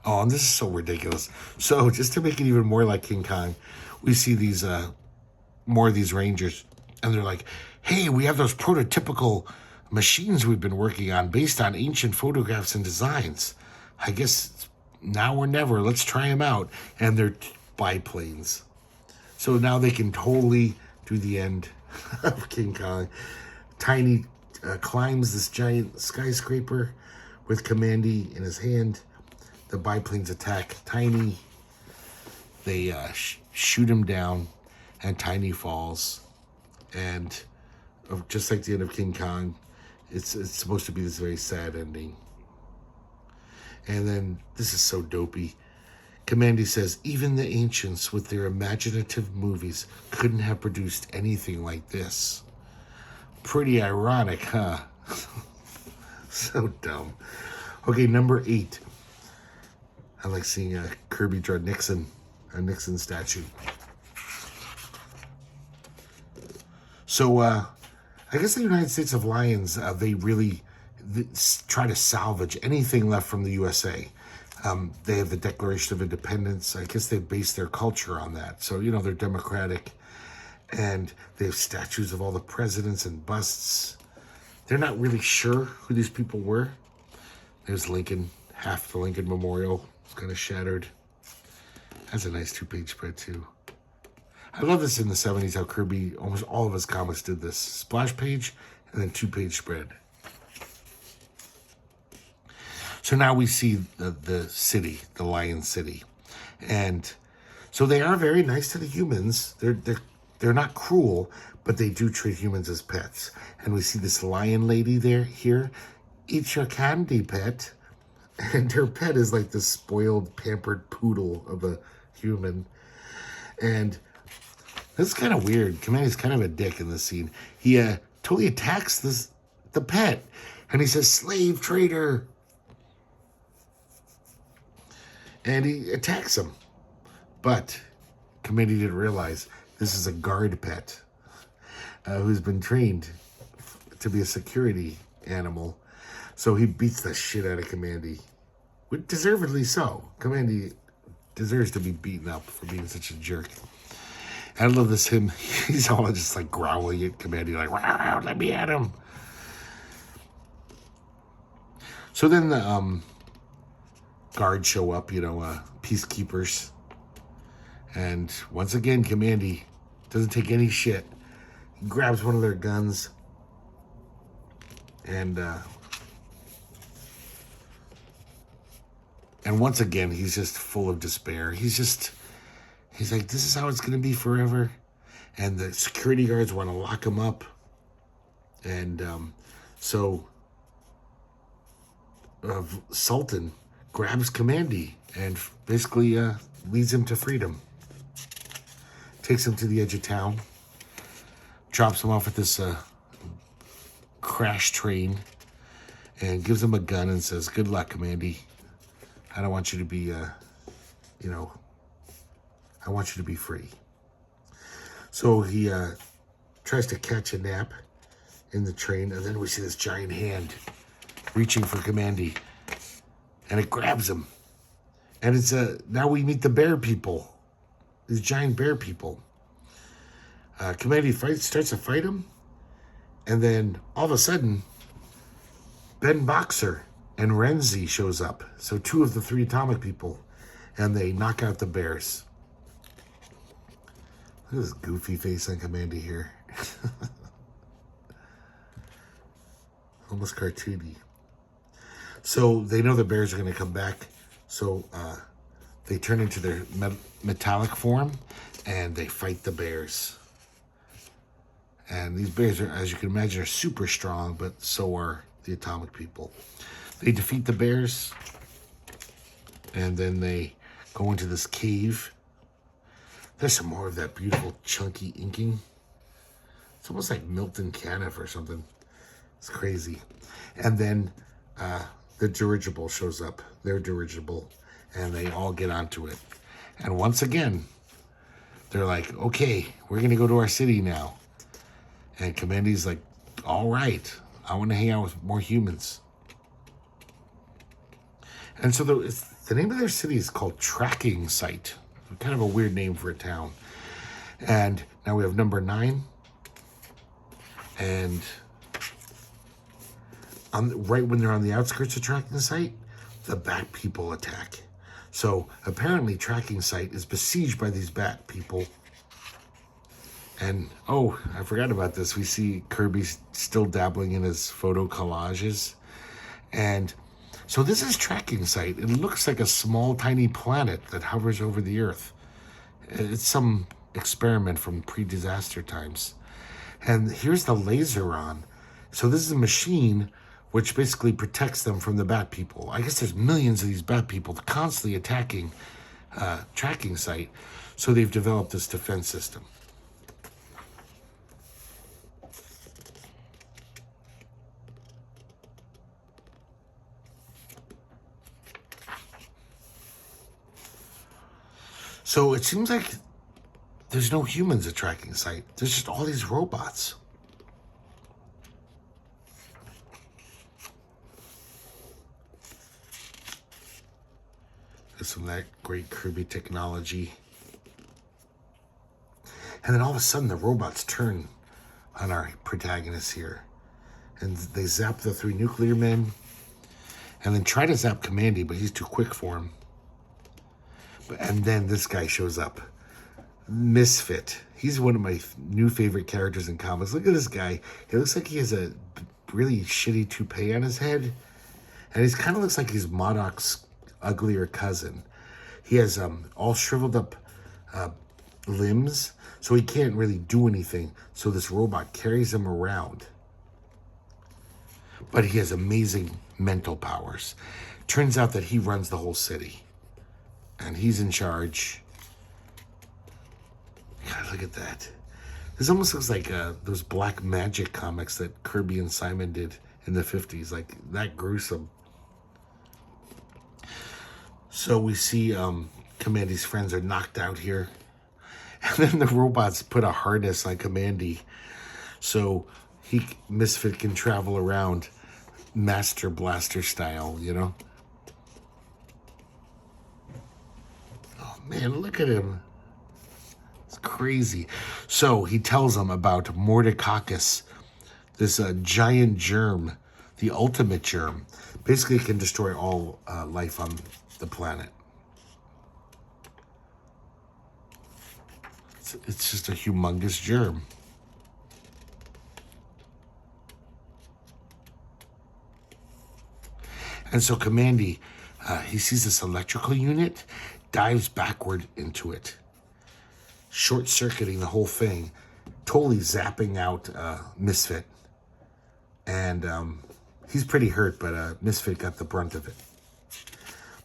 Speaker 1: Oh, and this is so ridiculous. So just to make it even more like King Kong, we see these more of these rangers, and they're like, hey, we have those prototypical machines we've been working on based on ancient photographs and designs. I guess now or never, let's try them out. And they're biplanes. So now they can totally do the end of King Kong. Tiny climbs this giant skyscraper with Kamandi in his hand. The biplanes attack Tiny. They shoot him down, and Tiny falls. And just like the end of King Kong, it's supposed to be this very sad ending. And then, this is so dopey. Kamandi says, even the ancients with their imaginative movies couldn't have produced anything like this. Pretty ironic, huh? So dumb. Okay, number 8. I like seeing Kirby draw a Nixon statue. So, I guess the United States of Lions, they really try to salvage anything left from the USA. They have the Declaration of Independence. I guess they base their culture on that. So, they're democratic. And they have statues of all the presidents and busts. They're not really sure who these people were. There's Lincoln. Half the Lincoln Memorial is kind of shattered. That's a nice 2-page spread, too. I love this in the 70s, how Kirby, almost all of his comics did this. Splash page and then 2-page spread. So now we see the city, the Lion City. And so they are very nice to the humans. They're not cruel, but they do treat humans as pets. And we see this lion lady here. Eat your candy, pet. And her pet is like this spoiled, pampered poodle of a human. And this is kind of weird. Kamandi's kind of a dick in this scene. He totally attacks the pet. And he says, slave trader. And he attacks him. But Kamandi didn't realize this is a guard pet who's been trained to be a security animal. So he beats the shit out of Kamandi. Deservedly so. Kamandi deserves to be beaten up for being such a jerk. I love this him. He's all just like growling at Kamandi, like, wow, let me at him. So then the guards show up, peacekeepers. And once again, Kamandi doesn't take any shit. He grabs one of their guns. And once again, he's just full of despair. He's like, this is how it's going to be forever. And the security guards want to lock him up. And so Sultan grabs Kamandi and basically leads him to freedom. Takes him to the edge of town. Drops him off at this crash train. And gives him a gun and says, good luck, Kamandi. I don't want you to be, I want you to be free. So he tries to catch a nap in the train, and then we see this giant hand reaching for Kamandi, and it grabs him. And it's now we meet the bear people, these giant bear people. Kamandi starts to fight him, and then all of a sudden, Ben Boxer and Renzi shows up. So 2 of the 3 atomic people. And they knock out the bears. Look at this goofy face on Kamandi here. Almost cartoony. So they know the bears are going to come back. So they turn into their metallic form. And they fight the bears. And these bears, as you can imagine, are super strong. But so are the atomic people. They defeat the bears, and then they go into this cave. There's some more of that beautiful chunky inking. It's almost like Milton Caniff or something. It's crazy. And then the dirigible shows up, their dirigible, and they all get onto it. And once again, they're like, okay, we're going to go to our city now. And Kamandi's like, all right, I want to hang out with more humans. And so the name of their city is called Tracking Site. Kind of a weird name for a town. And now we have number 9. And right when they're on the outskirts of Tracking Site, the Bat People attack. So apparently Tracking Site is besieged by these Bat People. And, oh, I forgot about this. We see Kirby still dabbling in his photo collages. And so this is Tracking Site. It looks like a small, tiny planet that hovers over the Earth. It's some experiment from pre-disaster times. And here's the laser on. So this is a machine which basically protects them from the Bat People. I guess there's millions of these Bat People constantly attacking Tracking Site. So they've developed this defense system. So it seems like there's no humans at Tracking Site. There's just all these robots. There's some of that great Kirby technology. And then all of a sudden the robots turn on our protagonists here. And they zap the 3 nuclear men. And then try to zap Kamandi, but he's too quick for him. And then this guy shows up. Misfit. He's one of my new favorite characters in comics. Look at this guy. He looks like he has a really shitty toupee on his head. And he kind of looks like he's Modoc's uglier cousin. He has all shriveled up limbs, so he can't really do anything. So this robot carries him around. But he has amazing mental powers. Turns out that he runs the whole city. And he's in charge. God, look at that. This almost looks like those black magic comics that Kirby and Simon did in the 50s. Like, that gruesome. So we see Kamandi's friends are knocked out here. And then the robots put a harness on Kamandi. So Misfit can travel around Master Blaster style, you know? Oh, man, look at him. It's crazy. So he tells them about Mordecoccus, this giant germ, the ultimate germ. Basically, it can destroy all life on the planet. It's just a humongous germ. And so Kamandi, he sees this electrical unit, dives backward into it, short-circuiting the whole thing, totally zapping out Misfit. And he's pretty hurt, but Misfit got the brunt of it.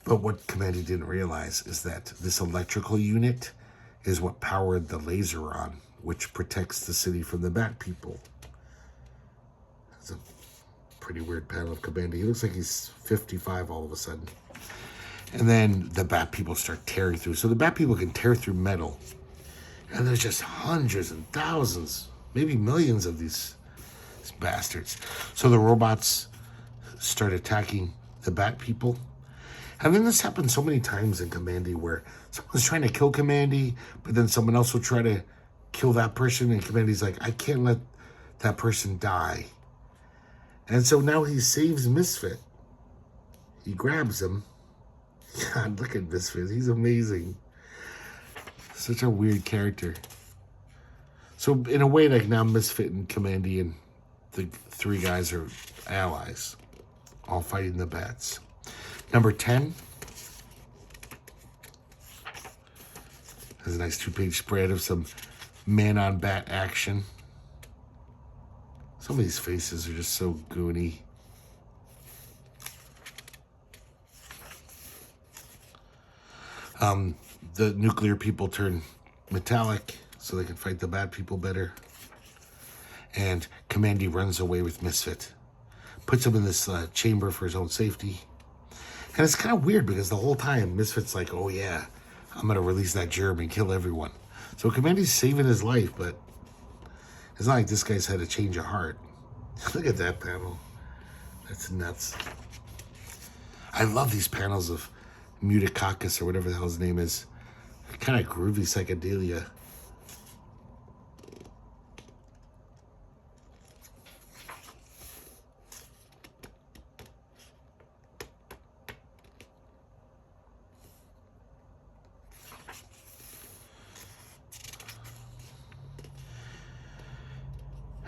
Speaker 1: But what Kamandi didn't realize is that this electrical unit is what powered the laser on, which protects the city from the Bat People. It's a pretty weird panel of Kamandi. He looks like he's 55 all of a sudden. And then the Bat People start tearing through. So the Bat People can tear through metal. And there's just hundreds and thousands, maybe millions of these bastards. So the robots start attacking the Bat People. And then this happens so many times in Kamandi where someone's trying to kill Kamandi, but then someone else will try to kill that person, and Kamandi's like, I can't let that person die. And so now he saves Misfit. He grabs him. God, look at Misfit. He's amazing. Such a weird character. So in a way, like, now Misfit and Kamandi and the three guys are allies, all fighting the bats. Number 10 has a nice 2-page spread of some man-on-bat action. Some of these faces are just so goony. The nuclear people turn metallic so they can fight the bad people better. And Kamandi runs away with Misfit. Puts him in this chamber for his own safety. And it's kind of weird because the whole time Misfit's like, oh yeah, I'm going to release that germ and kill everyone. So Kamandi's saving his life, but it's not like this guy's had a change of heart. Look at that panel. That's nuts. I love these panels of Mordecoccus or whatever the hell his name is. Kind of groovy psychedelia.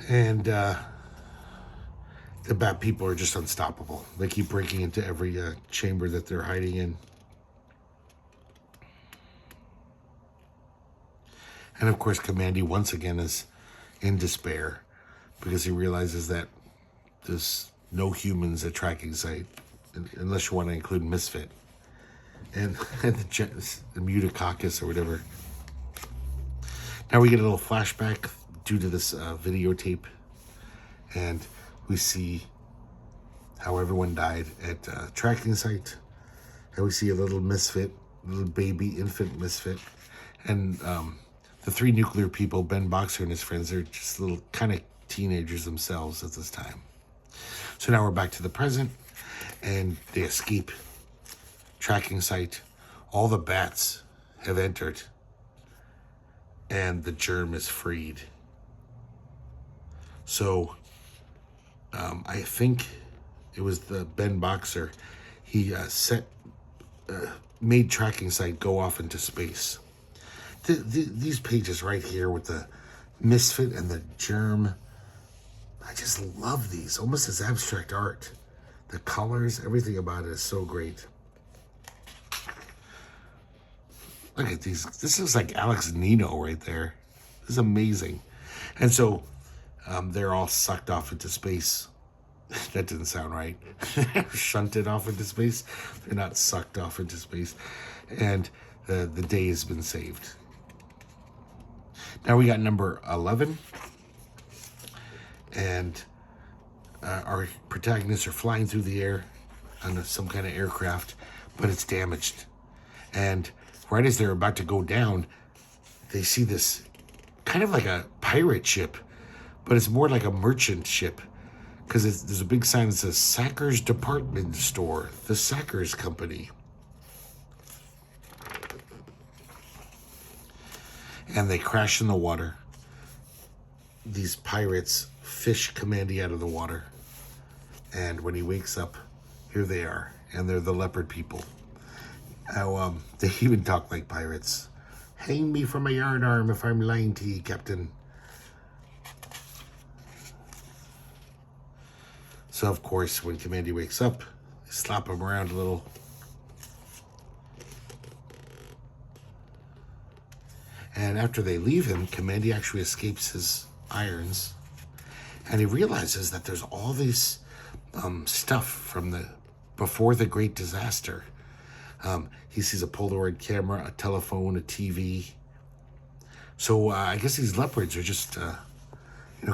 Speaker 1: And the Bat People are just unstoppable. They keep breaking into every chamber that they're hiding in. And of course, Kamandi once again is in despair because he realizes that there's no humans at tracking site, unless you want to include Misfit and the Mordecoccus or whatever. Now we get a little flashback due to this videotape, and we see how everyone died at tracking site, and we see a little Misfit, little baby infant Misfit, and the three nuclear people, Ben Boxer and his friends, are just little kind of teenagers themselves at this time. So now we're back to the present, and they escape tracking site. All the bats have entered, and the germ is freed. So I think it was the Ben Boxer. He made tracking site go off into space. These pages right here with the Misfit and the germ, I just love these, almost as abstract art. The colors, everything about it is so great. Look at these. This is like Alex Nino right there. This is amazing. And so they're all sucked off into space. That didn't sound right. Shunted off into space. They're not sucked off into space. And the day has been saved. Now we got number 11. And our protagonists are flying through the air on some kind of aircraft, but it's damaged. And right as they're about to go down, they see this kind of like a pirate ship, but it's more like a merchant ship, because there's a big sign that says Sackers Department Store, the Sackers Company. And they crash in the water. These pirates fish Kamandi out of the water. And when he wakes up, here they are. And they're the leopard people. How they even talk like pirates. Hang me from a yardarm if I'm lying to you, Captain. So, of course, when Kamandi wakes up, they slap him around a little. And after they leave him, Kamandi actually escapes his irons. And he realizes that there's all this stuff from before the Great Disaster. He sees a Polaroid camera, a telephone, a TV. So I guess these leopards are just,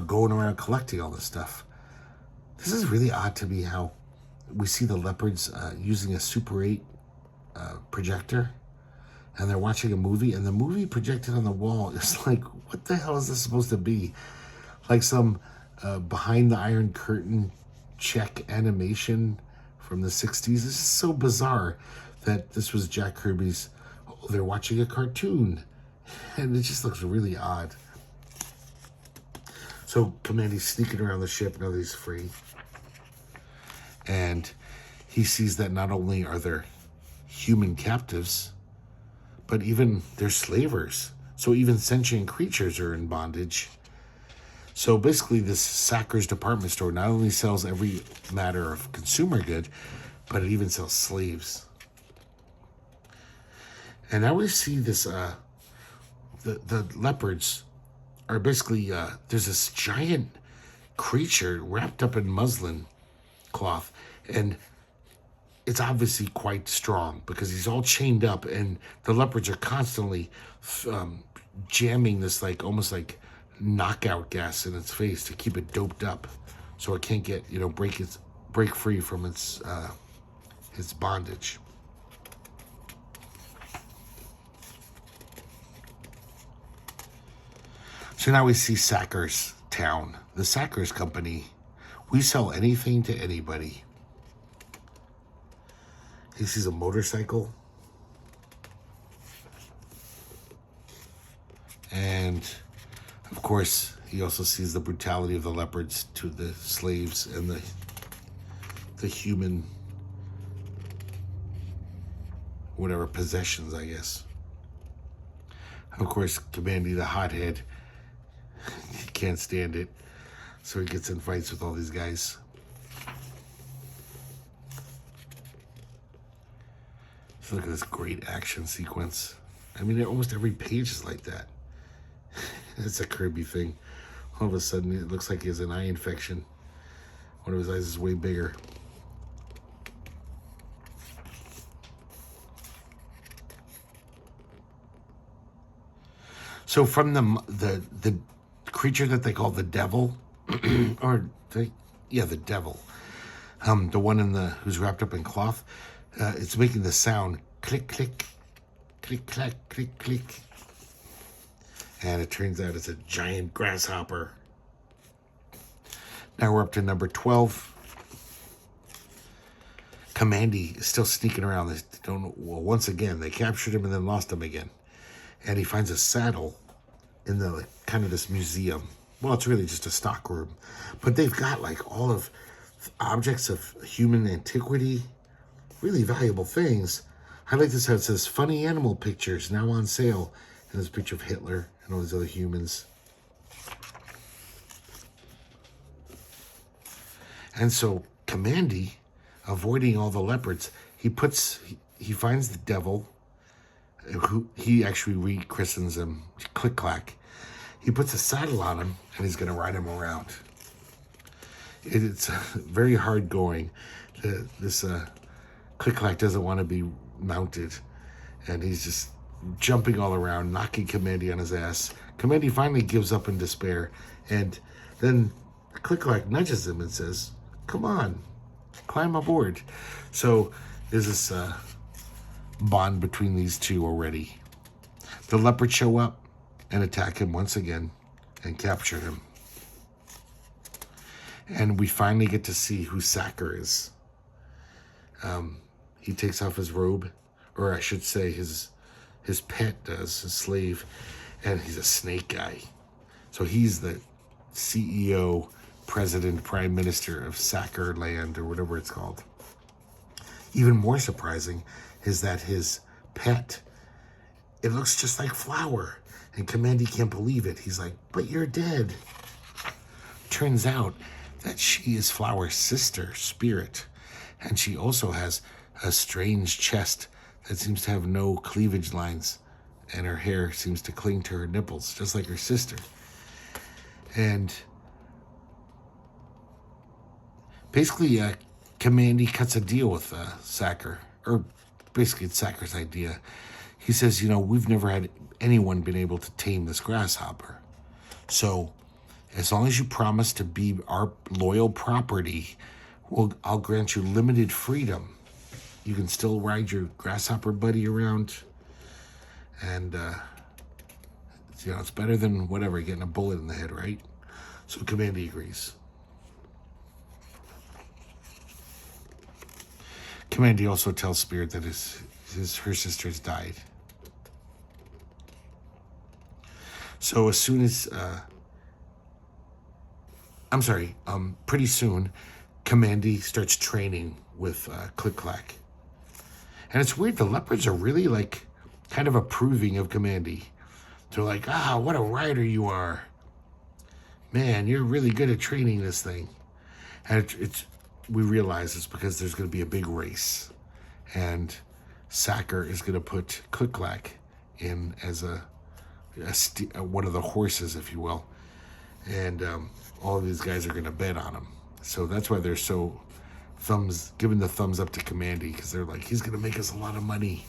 Speaker 1: going around collecting all this stuff. This is really odd to me how we see the leopards using a Super 8 projector. And they're watching a movie, and the movie projected on the wall is like, what the hell is this supposed to be? Like some behind the Iron Curtain Czech animation from the 60s. This is so bizarre that this was Jack Kirby's, they're watching a cartoon. And it just looks really odd. So Kamandi's sneaking around the ship now that he's free. And he sees that not only are there human captives, but even they're slavers. So even sentient creatures are in bondage. So basically this Sackers department store not only sells every matter of consumer good, but it even sells slaves. And now we see this, the leopards are basically, there's this giant creature wrapped up in muslin cloth. And it's obviously quite strong because he's all chained up, and the leopards are constantly jamming this almost like knockout gas in its face to keep it doped up so it can't get, break free from its bondage. So now we see Sackers Town, the Sackers Company. We sell anything to anybody. He sees a motorcycle. And, of course, he also sees the brutality of the leopards to the slaves and the human, whatever, possessions, I guess. Of course, Kamandi, the hothead, he can't stand it. So he gets in fights with all these guys. So look at this great action sequence. I mean, almost every page is like that. It's a Kirby thing. All of a sudden, it looks like he has an eye infection. One of his eyes is way bigger. So from the creature that they call the devil, the devil, the one who's wrapped up in cloth, it's making the sound click, click, click, clack, click, click. And it turns out it's a giant grasshopper. Now we're up to number 12. Kamandi is still sneaking around. Once again, they captured him and then lost him again. And he finds a saddle in the kind of this museum. Well, it's really just a stock room. But they've got all of objects of human antiquity, really valuable things. I like this how it says funny animal pictures now on sale. And there's a picture of Hitler and all these other humans. And so Kamandi avoiding all the leopards, he finds the devil, who he actually rechristens him Click Clack. He puts a saddle on him, and he's going to ride him around. It's very hard going. This Click Clack doesn't want to be mounted, and he's just jumping all around, knocking Kamandi on his ass. Kamandi finally gives up in despair, and then Click Clack nudges him and says, "Come on, climb aboard." So there's this bond between these two already. The leopards show up and attack him once again and capture him. And we finally get to see who Sacker is. He takes off his robe, or I should say his pet does, his slave, and he's a snake guy. So he's the CEO, president, prime minister of Sacker Land, or whatever it's called. Even more surprising is that his pet, it looks just like Flower. And Kamandi can't believe it. He's like, "But you're dead." Turns out that she is Flower's sister, Spirit. And she also has a strange chest that seems to have no cleavage lines. And her hair seems to cling to her nipples, just like her sister. And basically, Kamandi cuts a deal with Sacker. Or basically, it's Sacker's idea. He says, we've never had anyone been able to tame this grasshopper. So as long as you promise to be our loyal property, I'll grant you limited freedom. You can still ride your grasshopper buddy around. And, it's better than whatever, getting a bullet in the head, right? So Kamandi agrees. Kamandi also tells Spirit that her sister has died. So as soon as, pretty soon, Kamandi starts training with Click Clack. And it's weird, the leopards are really kind of approving of Kamandi. They're like, what a rider you are. Man, you're really good at training this thing. And we realize it's because there's going to be a big race. And Sacker is going to put Click Clack in as one of the horses, if you will. And all of these guys are going to bet on him. So that's why they're so giving the thumbs up to Kamandi, because they're like, he's going to make us a lot of money.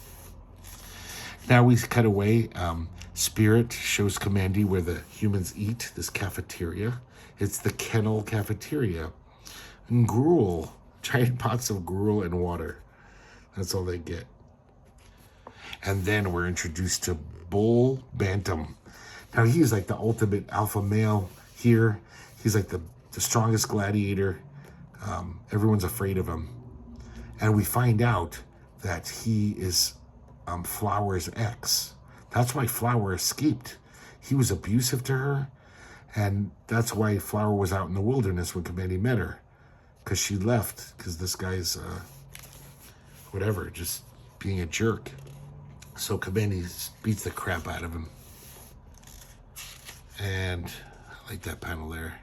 Speaker 1: Now we cut away. Spirit shows Kamandi where the humans eat, this cafeteria. It's the kennel cafeteria. And gruel, giant pots of gruel and water. That's all they get. And then we're introduced to Bull Bantam. Now he's like the ultimate alpha male here. He's like the strongest gladiator. Everyone's afraid of him. And we find out that he is Flower's ex. That's why Flower escaped. He was abusive to her. And that's why Flower was out in the wilderness when Kamandi met her. Because she left. Because this guy's, just being a jerk. So Kamandi beats the crap out of him. And I like that panel there.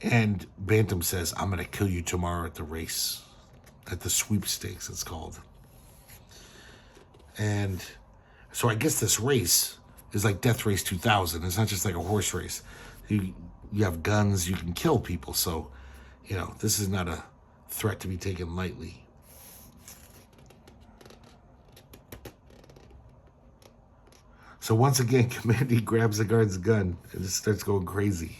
Speaker 1: And Bantam says, "I'm going to kill you tomorrow at the race." At the sweepstakes, it's called. And so I guess this race is like Death Race 2000. It's not just like a horse race. You have guns, you can kill people. So, this is not a threat to be taken lightly. So once again, Kamandi grabs the guard's gun and just starts going crazy.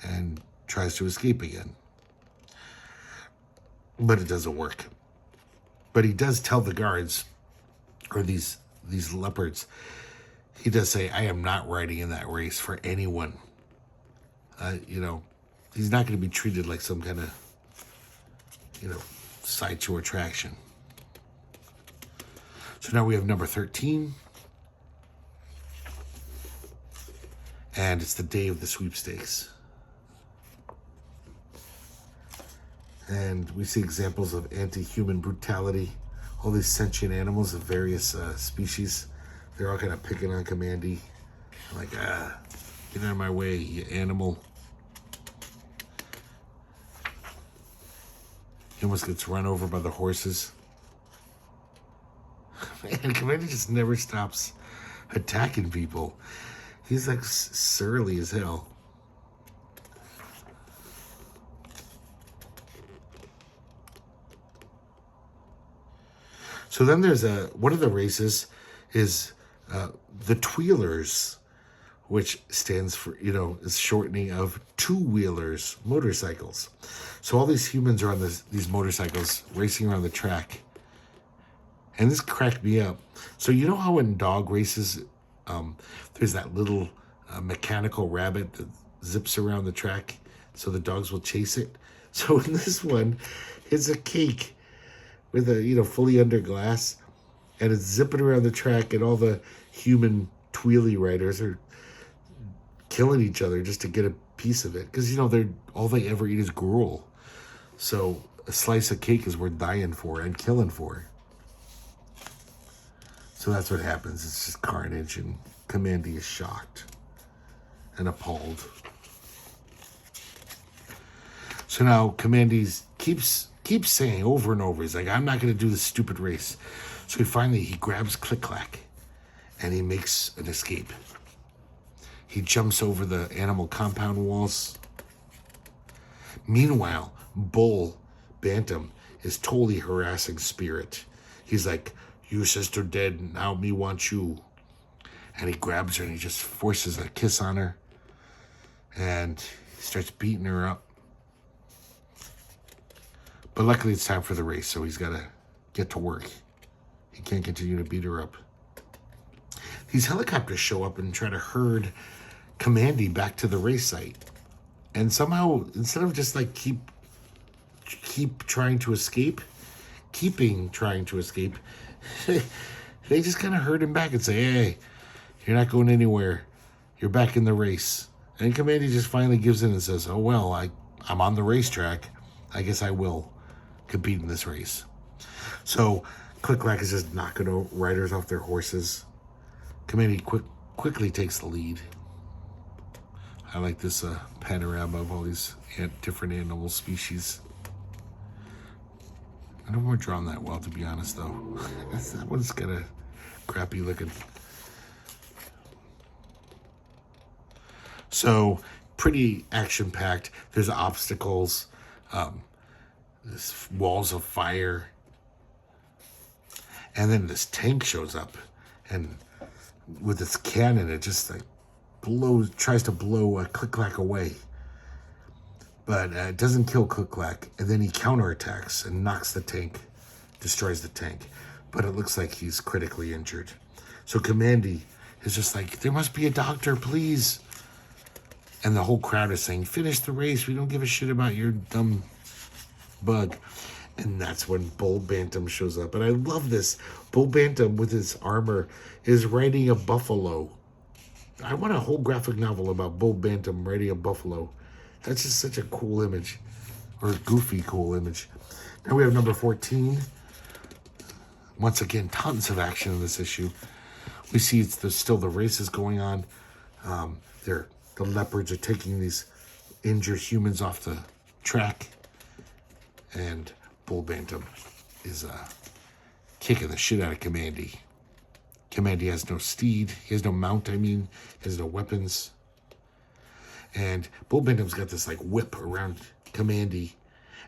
Speaker 1: And tries to escape again. But it doesn't work. But he does tell the guards, or these leopards, he does say, "I am not riding in that race for anyone." He's not going to be treated like some kind of, sideshow attraction. So now we have number 13. And it's the day of the sweepstakes. And we see examples of anti-human brutality. All these sentient animals of various species. They're all kind of picking on Kamandi. Like, get out of my way, you animal. He almost gets run over by the horses. Man, Kamandi just never stops attacking people. He's like surly as hell. So then there's one of the races is the Tweelers, which stands for, is shortening of two-wheelers, motorcycles. So all these humans are on these motorcycles racing around the track. And this cracked me up. So you know how in dog races, there's that little mechanical rabbit that zips around the track so the dogs will chase it? So in this one, it's a cake with a, fully under glass, and it's zipping around the track, and all the human Tweely riders are killing each other just to get a piece of it. Because, all they ever eat is gruel. So a slice of cake is worth dying for and killing for. So that's what happens. It's just carnage, and Kamandi is shocked and appalled. So now Kamandi keeps saying over and over, he's like, I'm not going to do this stupid race. So he grabs Click-Clack and he makes an escape. He jumps over the animal compound walls. Meanwhile, Bull Bantam is totally harassing Spirit. He's like, you sister dead, now me want you. And he grabs her and he just forces a kiss on her. And he starts beating her up. But luckily it's time for the race, so he's got to get to work. He can't continue to beat her up. These helicopters show up and try to herd Kamandi back to the race site. And somehow, instead of just like keep trying to escape, they just kind of herd him back and say, hey, you're not going anywhere. You're back in the race. And Kamandi just finally gives in and says, oh, well, I'm on the racetrack. I guess I will compete in this race. So Click-Clack is just knocking riders off their horses. Kamandi quickly takes the lead. I like this panorama of all these different animal species. I don't want to draw them that well, to be honest, though. That one's kind of crappy looking. So, pretty action-packed. There's obstacles. There's walls of fire. And then this tank shows up. And with its cannon, it just like tries to blow a Click-Clack away. But it doesn't kill Click-Clack. And then he counterattacks and knocks the tank, destroys the tank. But it looks like he's critically injured. So Kamandi is just like, there must be a doctor, please. And the whole crowd is saying, finish the race. We don't give a shit about your dumb bug. And that's when Bull Bantam shows up. And I love this. Bull Bantam, with his armor, is riding a buffalo. I want a whole graphic novel about Bull Bantam riding a buffalo. That's just such a cool image. Or a goofy cool image. Now we have number 14. Once again, tons of action in this issue. We see there's still the races going on. The leopards are taking these injured humans off the track. And Bull Bantam is kicking the shit out of Kamandi. Kamandi has no steed. He has no mount, He has no weapons. And Bull Bantam's got this like whip around Kamandi.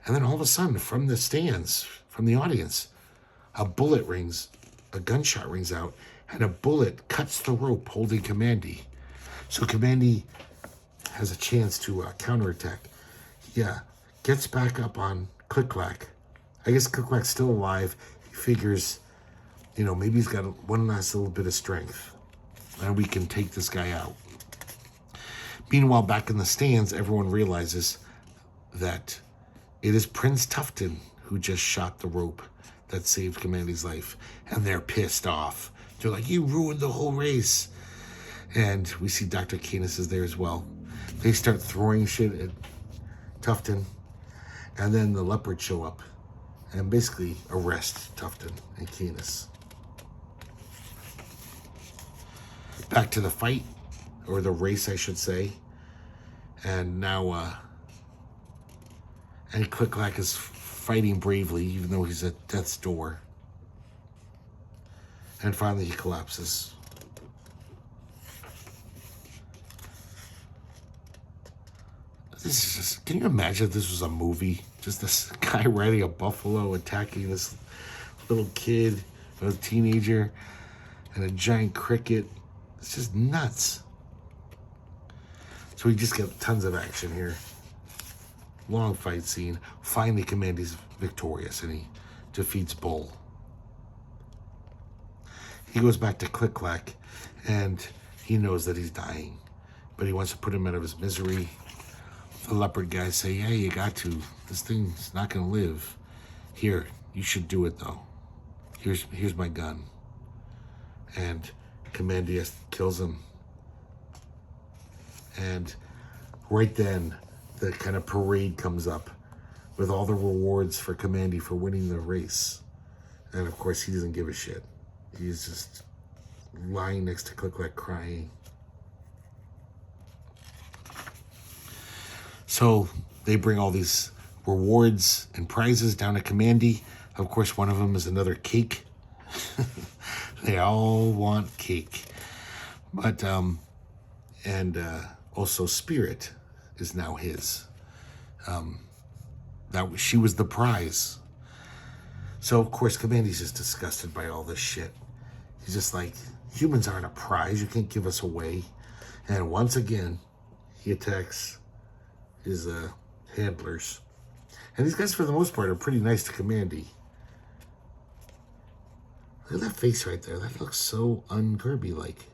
Speaker 1: And then all of a sudden, from the stands, from the audience, a gunshot rings out, and a bullet cuts the rope holding Kamandi. So Kamandi has a chance to counterattack. Yeah, gets back up on Click-Clack. I guess Click-Clack's still alive. He figures, maybe he's got one last little bit of strength, and we can take this guy out. Meanwhile, back in the stands, everyone realizes that it is Prince Tufton who just shot the rope that saved Kamandi's life. And they're pissed off. They're like, you ruined the whole race. And we see Dr. Canis is there as well. They start throwing shit at Tufton. And then the leopards show up and basically arrest Tufton and Canis. Back to the fight, or the race, I should say. And now, Click-Clack is fighting bravely, even though he's at death's door. And finally he collapses. This is just, can you imagine if this was a movie? Just this guy riding a buffalo attacking this little kid, a teenager, and a giant cricket. It's just nuts. So we just get tons of action here. Long fight scene. Finally, Kamandi's victorious, and he defeats Bull. He goes back to Click Clack, and he knows that he's dying, but he wants to put him out of his misery. The leopard guys say, "Hey, you got to. This thing's not going to live. Here, you should do it, though. Here's my gun." And Kamandi kills him. And right then, the kind of parade comes up with all the rewards for Kamandi for winning the race. And of course, he doesn't give a shit. He's just lying next to Click Clack crying. So they bring all these rewards and prizes down to Kamandi. Of course, one of them is another cake. They all want cake. But, also Spirit is now his. She was the prize. So, of course, Kamandi's just disgusted by all this shit. He's just like, humans aren't a prize. You can't give us away. And once again, he attacks his handlers. And these guys, for the most part, are pretty nice to Kamandi. Look at that face right there. That looks so un-Kirby-like.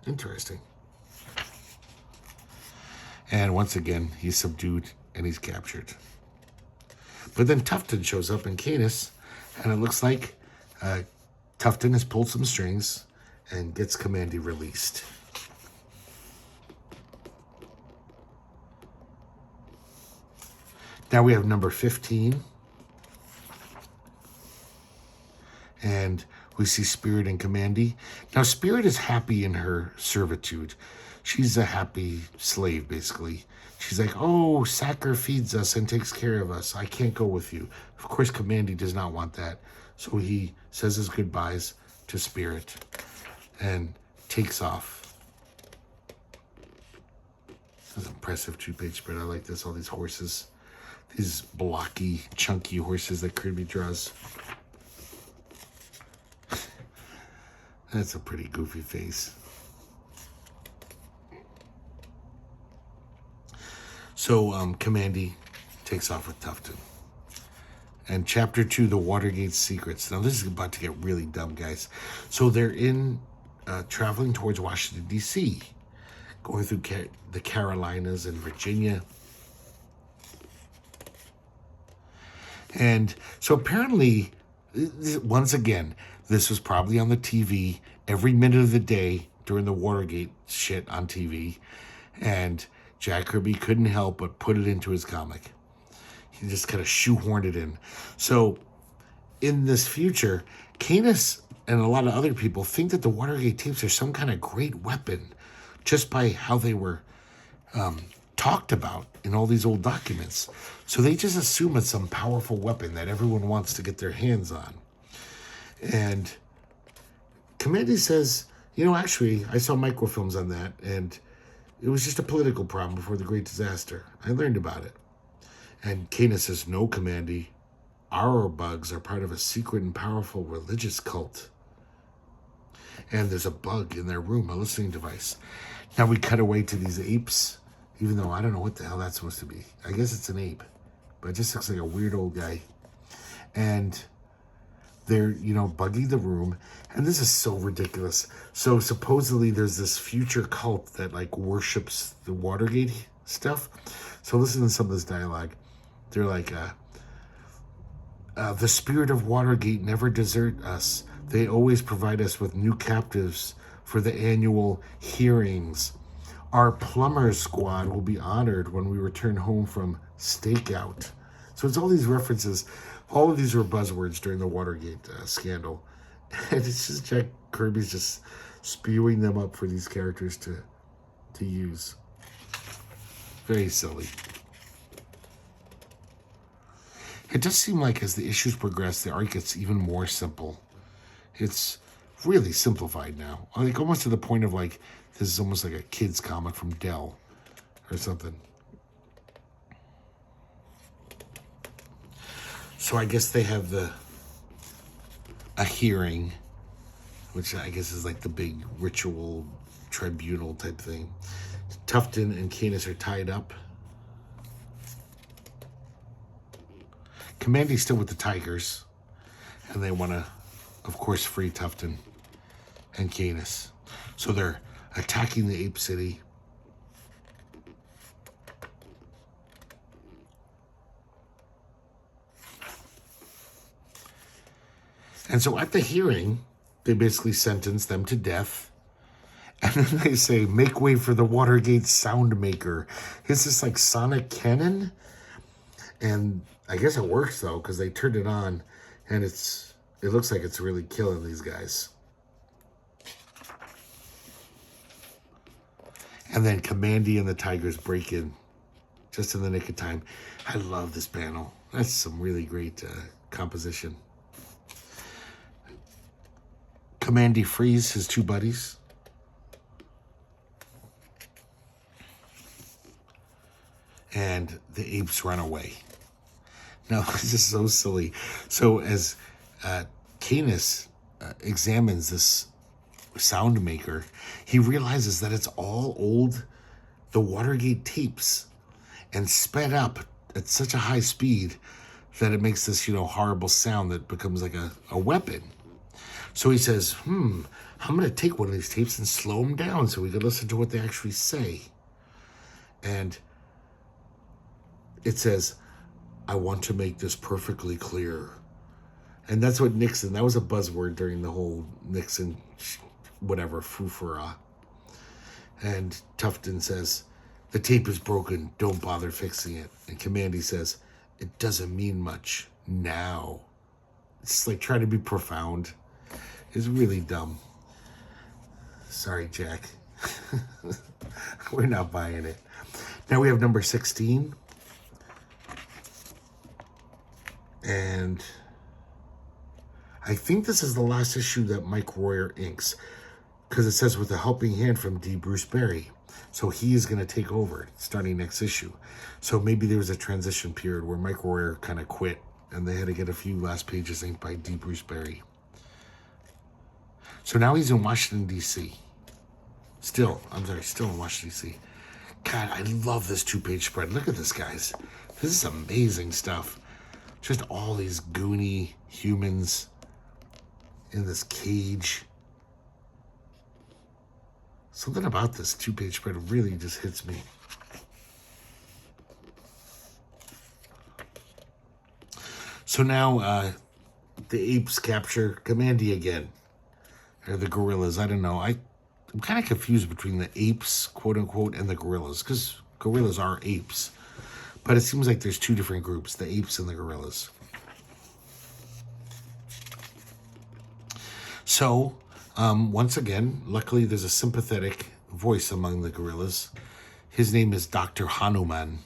Speaker 1: Interesting. And once again, he's subdued and he's captured. But then Tufton shows up in Canis, and it looks like Tufton has pulled some strings and gets Kamandi released. Now we have number 15. And we see Spirit and Kamandi. Now, Spirit is happy in her servitude. She's a happy slave, basically. She's like, "Oh, Sacker feeds us and takes care of us. I can't go with you." Of course, Kamandi does not want that. So he says his goodbyes to Spirit and takes off. This is an impressive 2-page spread. I like this. All these horses. These blocky, chunky horses that Kirby draws. That's a pretty goofy face. So Kamandi takes off with Tufton. And chapter 2, the Watergate secrets. Now this is about to get really dumb, guys. So they're traveling towards Washington, D.C., going through the Carolinas and Virginia. And so apparently, once again, this was probably on the TV every minute of the day during the Watergate shit on TV. And Jack Kirby couldn't help but put it into his comic. He just kind of shoehorned it in. So in this future, Canis and a lot of other people think that the Watergate tapes are some kind of great weapon just by how they were talked about in all these old documents. So they just assume it's some powerful weapon that everyone wants to get their hands on. And Kamandi says, actually, I saw microfilms on that, and it was just a political problem before the Great Disaster. I learned about it. And Canis says, "No, Kamandi, our bugs are part of a secret and powerful religious cult. And there's a bug in their room, a listening device." Now we cut away to these apes, even though I don't know what the hell that's supposed to be. I guess it's an ape, but it just looks like a weird old guy. And they're, bugging the room. And this is so ridiculous. So supposedly there's this future cult that worships the Watergate stuff. So listen to some of this dialogue. They're like, "The spirit of Watergate never desert us. They always provide us with new captives for the annual hearings. Our plumber squad will be honored when we return home from stakeout." So it's all these references. All of these were buzzwords during the Watergate scandal. And it's just Jack Kirby's just spewing them up for these characters to use. Very silly. It does seem like as the issues progress, the art gets even more simple. It's really simplified now. Like almost to the point of like, this is almost like a kid's comic from Dell or something. So I guess they have a hearing, which I guess is like the big ritual tribunal type thing. Tufton and Canis are tied up. Kamandi's still with the Tigers, and they want to, of course, free Tufton and Canis. So they're attacking the Ape City. And so at the hearing, they basically sentence them to death. And then they say, make way for the Watergate sound maker. Is this like sonic cannon? And I guess it works though, because they turned it on and it looks like it's really killing these guys. And then Kamandi and the Tigers break in just in the nick of time. I love this panel. That's some really great composition. Kamandi frees his two buddies. And the apes run away. Now, this is so silly. So as Canis examines this sound maker, he realizes that it's all the Watergate tapes and sped up at such a high speed that it makes this, horrible sound that becomes like a weapon. So he says, I'm going to take one of these tapes and slow them down so we can listen to what they actually say. And it says, I want to make this perfectly clear. And that's what Nixon, that was a buzzword during the whole Nixon, whatever, foofara. And Tufton says, the tape is broken, don't bother fixing it. And Kamandi says, it doesn't mean much now. It's like trying to be profound. It's really dumb. Sorry, Jack. We're not buying it. Now we have number 16. And I think this is the last issue that Mike Royer inks, because it says with a helping hand from D. Bruce Berry. So he is going to take over starting next issue. So maybe there was a transition period where Mike Royer kind of quit and they had to get a few last pages inked by D. Bruce Berry. So now he's in Washington, D.C. Still in Washington, D.C. God, I love this 2-page spread. Look at this, guys. This is amazing stuff. Just all these goony humans in this cage. Something about this 2-page spread really just hits me. So now the apes capture Kamandi again. Or the gorillas, I don't know. I'm kind of confused between the apes, quote unquote, and the gorillas, because gorillas are apes. But it seems like there's two different groups, the apes and the gorillas. So, once again, luckily there's a sympathetic voice among the gorillas. His name is Dr. Hanuman,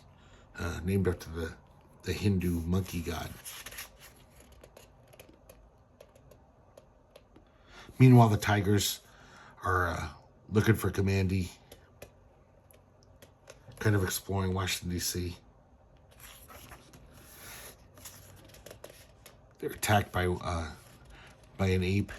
Speaker 1: named after the Hindu monkey god. Meanwhile, the Tigers are looking for Kamandi, kind of exploring Washington, D.C. They're attacked by an ape.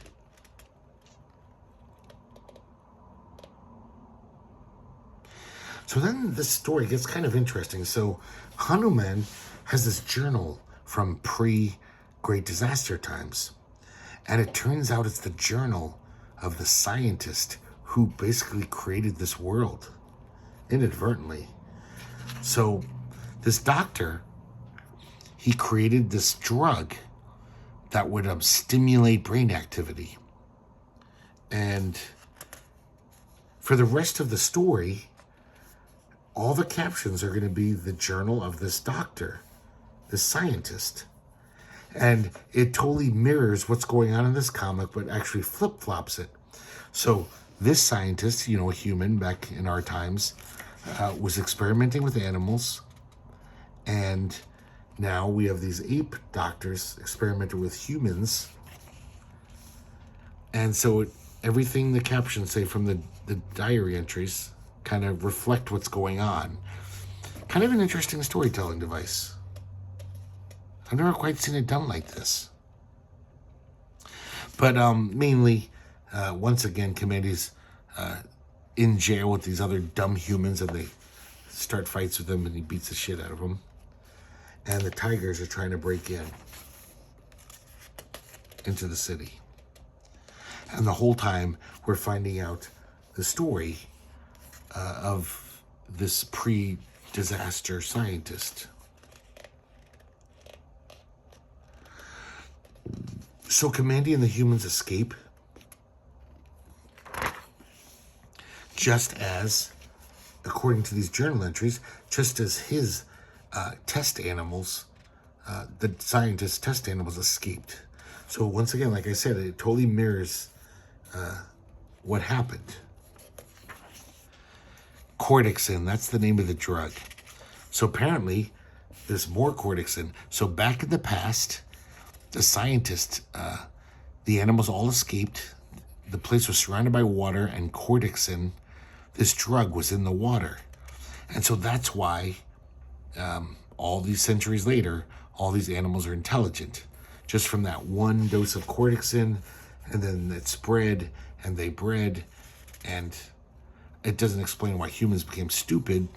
Speaker 1: So then this story gets kind of interesting. So Hanuman has this journal from pre-Great Disaster times. And it turns out it's the journal of the scientist who basically created this world inadvertently. So this doctor, he created this drug that would stimulate brain activity. And for the rest of the story, all the captions are going to be the journal of this doctor, this scientist. And it totally mirrors what's going on in this comic, but actually flip-flops it. So this scientist, a human back in our times, was experimenting with animals. And Now we have these ape doctors experimenting with humans. And so everything the captions say from the diary entries kind of reflect what's going on. Kind of an interesting storytelling device. I've never quite seen it done like this. But mainly, once again, Kamandi's in jail with these other dumb humans, and they start fights with him, and he beats the shit out of them. And the tigers are trying to break into the city. And the whole time, we're finding out the story of this pre-disaster scientist. So Kamandi and the humans escape, just as, according to these journal entries, just as his test animals, the scientist's test animals escaped. So once again, like I said, it totally mirrors what happened. Cortexin, that's the name of the drug. So apparently, there's more Cortexin. So back in the past, the scientist, the animals all escaped. The place was surrounded by water, and Cortexin, this drug, was in the water. And so that's why all these centuries later, all these animals are intelligent. Just from that one dose of Cortexin, and then it spread, and they bred, and it doesn't explain why humans became stupid.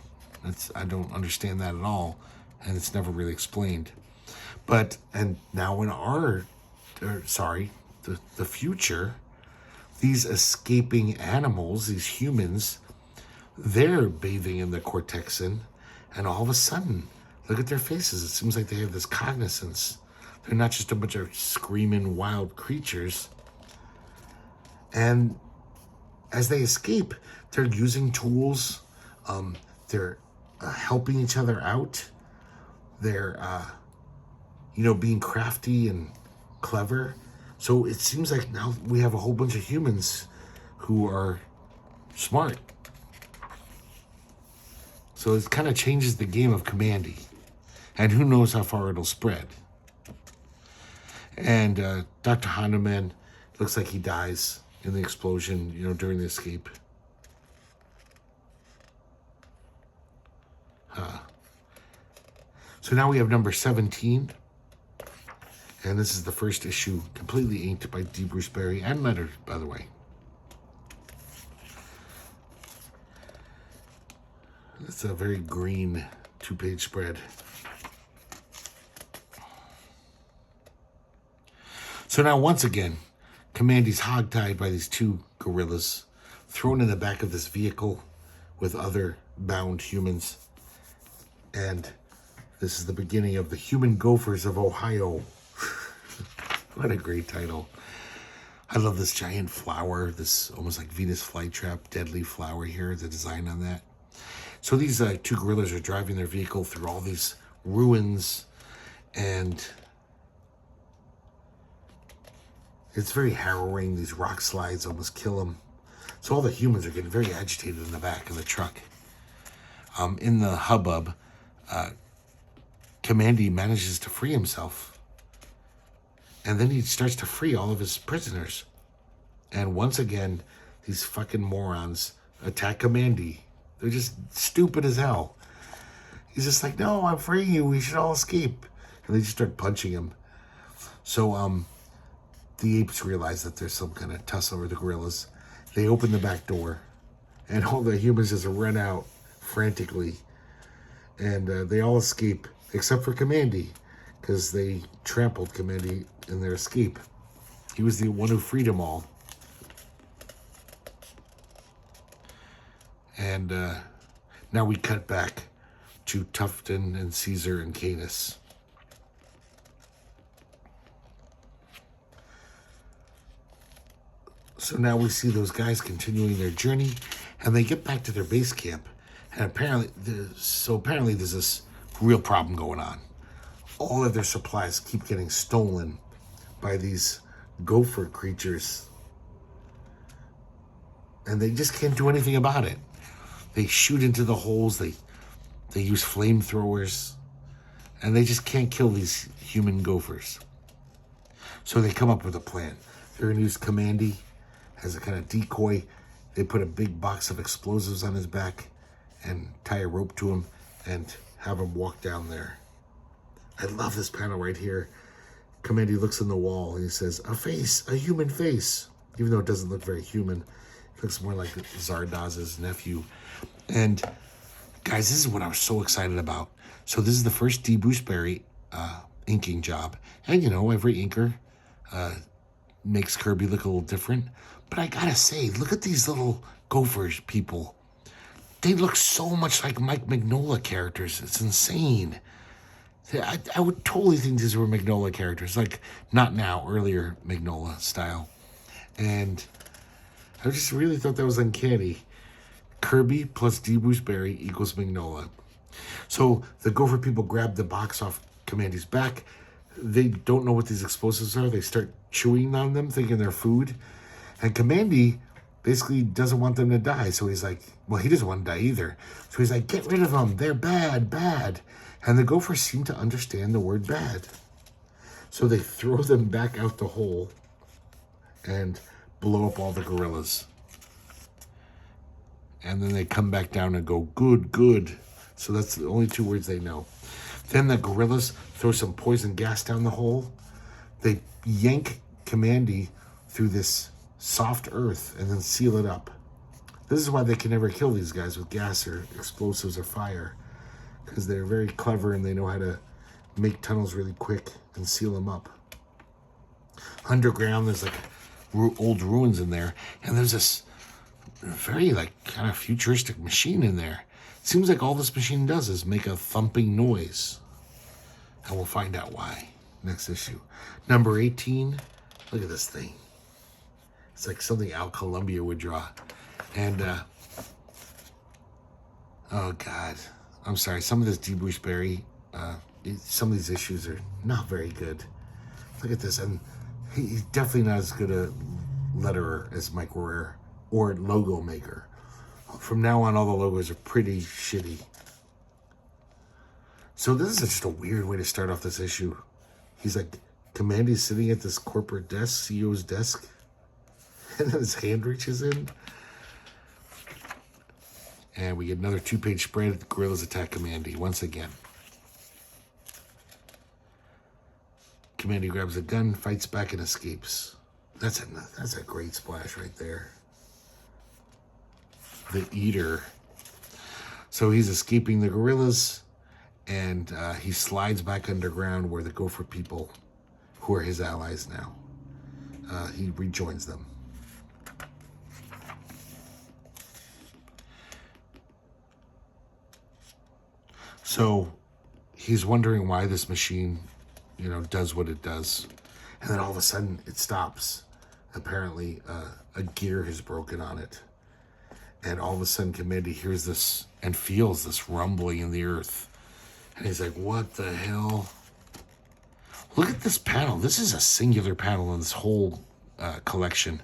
Speaker 1: I don't understand that at all, and it's never really explained. But, and now in the future, these escaping animals, these humans, they're bathing in the Cortexin, and all of a sudden, look at their faces. It seems like they have this cognizance. They're not just a bunch of screaming wild creatures. And as they escape, they're using tools. They're helping each other out. They're, being crafty and clever. So it seems like now we have a whole bunch of humans who are smart. So it kind of changes the game of Kamandi. And who knows how far it'll spread. And Dr. Hanuman looks like he dies in the explosion, during the escape. So now we have number 17. And this is the first issue, completely inked by D. Bruce Berry, and lettered, by the way. It's a very green 2-page spread. So now, once again, Kamandi's hogtied by these two gorillas, thrown in the back of this vehicle with other bound humans. And this is the beginning of the Human Gophers of Ohio. What a great title. I love this giant flower, this almost like Venus flytrap, deadly flower here, the design on that. So these two gorillas are driving their vehicle through all these ruins, and it's very harrowing. These rock slides almost kill them. So all the humans are getting very agitated in the back of the truck. In the hubbub, Kamandi manages to free himself. And then he starts to free all of his prisoners. And once again, these fucking morons attack Kamandi. They're just stupid as hell. He's just like, no, I'm freeing you. We should all escape. And they just start punching him. So the apes realize that there's some kind of tussle over the gorillas. They open the back door. And all the humans just run out frantically. And they all escape, except for Kamandi, because they trampled Kamandi in their escape. He was the one who freed them all. And now we cut back to Tufton and Caesar and Canis. So now we see those guys continuing their journey, and they get back to their base camp. And apparently there's this real problem going on. All of their supplies keep getting stolen by these gopher creatures. And they just can't do anything about it. They shoot into the holes. They use flamethrowers. and they just can't kill these human gophers. So they come up with a plan. They're going to use Kamandi as a kind of decoy. They put a big box of explosives on his back and tie a rope to him and have him walk down there. I love this panel right here. Kamandi looks in the wall and he says, "A face, a human face." Even though it doesn't look very human, it looks more like Zardaz's nephew. And guys, this is what I was so excited about. So this is the first D. Booseberry inking job. And you know, every inker makes Kirby look a little different. But I gotta say, look at these little gophers people. They look so much like Mike Mignola characters. It's insane. I would totally think these were Mignola characters. Like, not now, earlier Mignola style. And I just really thought that was uncanny. Kirby plus D. Booseberry equals Mignola. So the gopher people grab the box off Kamandi's back. They don't know what these explosives are. They start chewing on them, thinking they're food. And Kamandi basically doesn't want them to die. So he's like, well, he doesn't want to die either. So he's like, get rid of them. They're bad, bad. And the gophers seem to understand the word bad. So they throw them back out the hole and blow up all the gorillas. And then they come back down and go, good, good. So that's the only two words they know. Then the gorillas throw some poison gas down the hole. They yank Kamandi through this soft earth and then seal it up. This is why they can never kill these guys with gas or explosives or fire, because they're very clever and they know how to make tunnels really quick and seal them up. Underground, there's like old ruins in there, and there's this very like kind of futuristic machine in there. It seems like all this machine does is make a thumping noise, and we'll find out why next issue. Number 18. Look at this thing. It's like something Al Columbia would draw. And oh god, I'm sorry, some of this D. Booseberry, some of these issues are not very good. Look at this, and he's definitely not as good a letterer as Mike Rohrer or logo maker. From now on, all the logos are pretty shitty. So this is just a weird way to start off this issue. He's like, Kamandi's sitting at this corporate desk, CEO's desk, and then his hand reaches in. And we get another 2-page spread. The gorillas attack Kamandi once again. Kamandi grabs a gun, fights back, and escapes. That's a great splash right there. The Eater. So he's escaping the gorillas, and he slides back underground where the gopher people, who are his allies now, he rejoins them. So he's wondering why this machine, does what it does. And then all of a sudden it stops. Apparently a gear has broken on it. And all of a sudden Kamandi hears this and feels this rumbling in the earth. And he's like, what the hell? Look at this panel. This is a singular panel in this whole collection.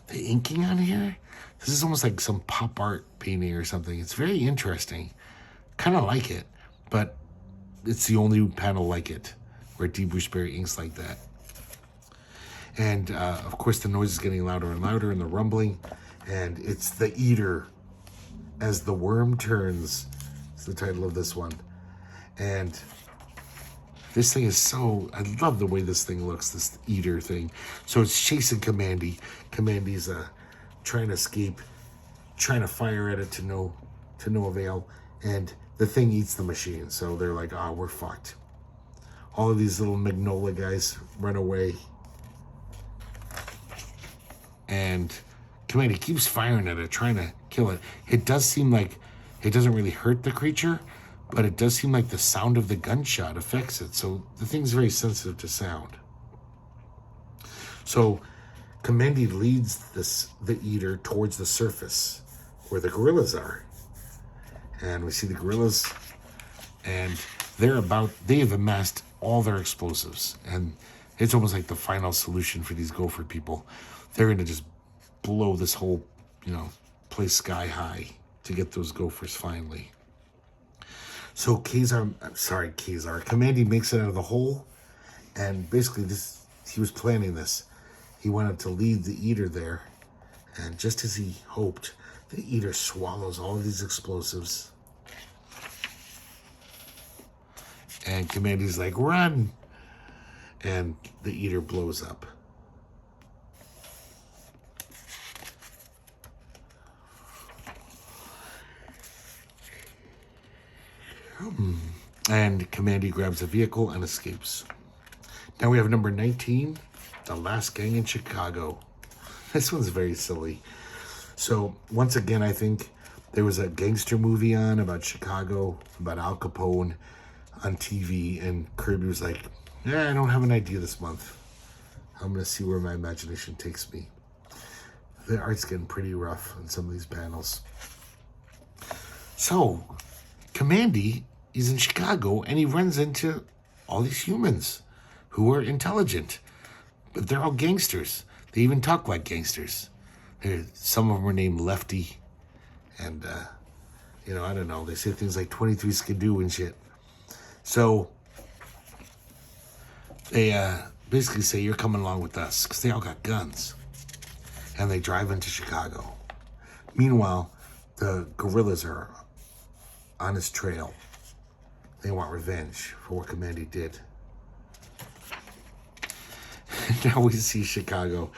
Speaker 1: The inking on here, this is almost like some pop art painting or something. It's very interesting. Kind of like it, but it's the only panel like it where D. Booseberry inks like that. And of course the noise is getting louder and louder and the rumbling, and it's the Eater as the worm turns. It's the title of this one. And this thing is so, I love the way this thing looks, this Eater thing. So it's chasing Kamandi. Kamandi's trying to escape, trying to fire at it to no avail, and the thing eats the machine. So they're like, we're fucked. All of these little Mignola guys run away. And Kamandi keeps firing at it, trying to kill it. It does seem like it doesn't really hurt the creature, but it does seem like the sound of the gunshot affects it. So the thing's very sensitive to sound. So Kamandi leads the Eater towards the surface where the gorillas are. And we see the gorillas, and they have amassed all their explosives. And it's almost like the final solution for these gopher people. They're going to just blow this whole, place sky high to get those gophers finally. So Kamandi makes it out of the hole, and basically he was planning this. He wanted to lead the eater there, and just as he hoped, the eater swallows all of these explosives. And Kamandi's like, run! And the eater blows up. And Kamandi grabs a vehicle and escapes. Now we have number 19, The Last Gang in Chicago. This one's very silly. So once again, I think there was a gangster movie on about Chicago, about Al Capone on TV, and Kirby was like, yeah, I don't have an idea this month. I'm going to see where my imagination takes me. The art's getting pretty rough on some of these panels. So, Kamandi is in Chicago, and he runs into all these humans who are intelligent, but they're all gangsters. They even talk like gangsters. Some of them are named Lefty, and, I don't know. They say things like 23 Skidoo and shit. So, they basically say, you're coming along with us, because they all got guns. And they drive into Chicago. Meanwhile, the guerrillas are on his trail. They want revenge for what Kamandi did. Now we see Chicago.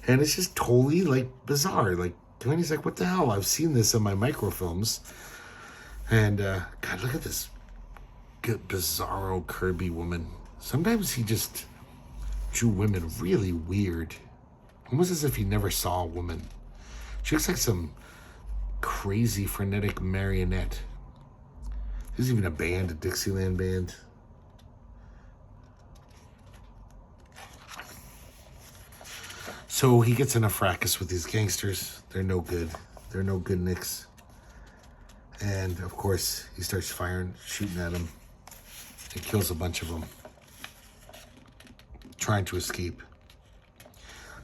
Speaker 1: And it's just totally, bizarre. Kamandi's like, what the hell? I've seen this in my microfilms. And, God, look at this bizarro Kirby woman. Sometimes he just drew women really weird. Almost as if he never saw a woman. She looks like some crazy, frenetic marionette. There's even a band, a Dixieland band. So he gets in a fracas with these gangsters. They're no good. They're no good nicks. And, of course, he starts shooting at them. He kills a bunch of them, trying to escape.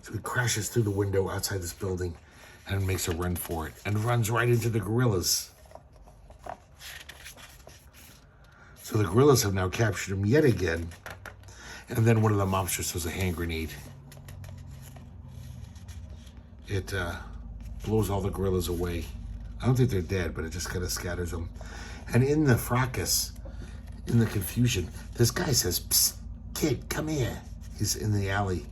Speaker 1: So he crashes through the window outside this building and makes a run for it and runs right into the guerrillas. So the guerrillas have now captured him yet again. And then one of the mobsters throws a hand grenade. It blows all the guerrillas away. I don't think they're dead, but it just kind of scatters them. And in the fracas, in the confusion, this guy says, "Psst, kid, come here." He's in the alley.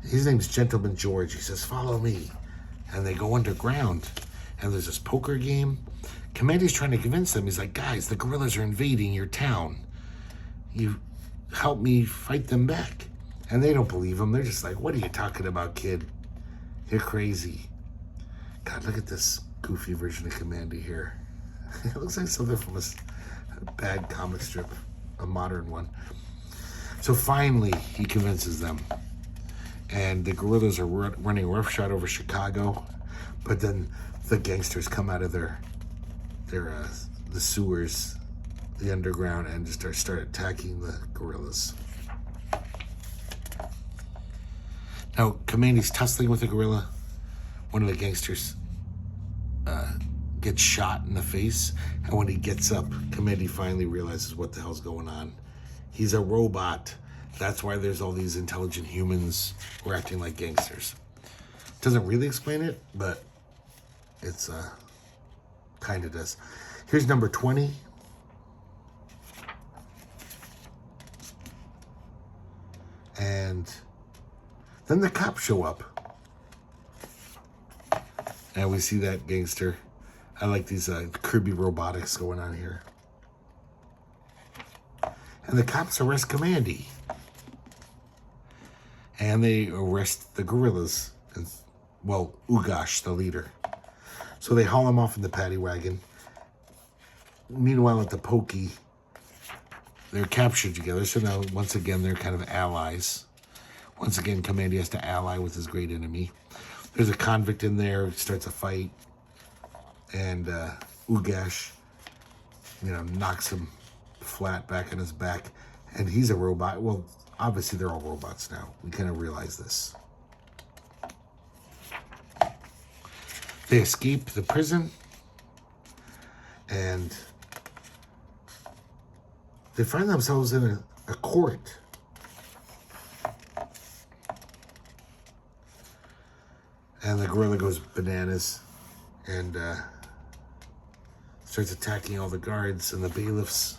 Speaker 1: His name's Gentleman George. He says, "Follow me." And they go underground. And there's this poker game. Kamandi's trying to convince them. He's like, guys, the guerrillas are invading your town. You help me fight them back. And they don't believe him. They're just like, what are you talking about, kid? You're crazy. God, look at this goofy version of Kamandi here. It looks like something from a bad comic strip, a modern one. So finally, he convinces them. And the guerrillas are running roughshod over Chicago. But then the gangsters come out of the sewers, the underground, and just start attacking the guerrillas. Now, Kamandi's tussling with a gorilla. One of the gangsters gets shot in the face, and when he gets up, Kamandi finally realizes what the hell's going on. He's a robot. That's why there's all these intelligent humans who are acting like gangsters. Doesn't really explain it, but it's kind of does. Here's number 20. And then the cops show up. And we see that gangster. I like these Kirby robotics going on here. And the cops arrest Kamandi. And they arrest the guerrillas. And, well, Ugash, the leader. So they haul him off in the paddy wagon. Meanwhile, at the pokey, they're captured together. So now, once again, they're kind of allies. Once again, Kamandi has to ally with his great enemy. There's a convict in there, starts a fight. And Ugash, knocks him flat back on his back. And he's a robot. Well, obviously they're all robots now. We kind of realize this. They escape the prison. And they find themselves in a court. And the gorilla goes bananas and starts attacking all the guards and the bailiffs.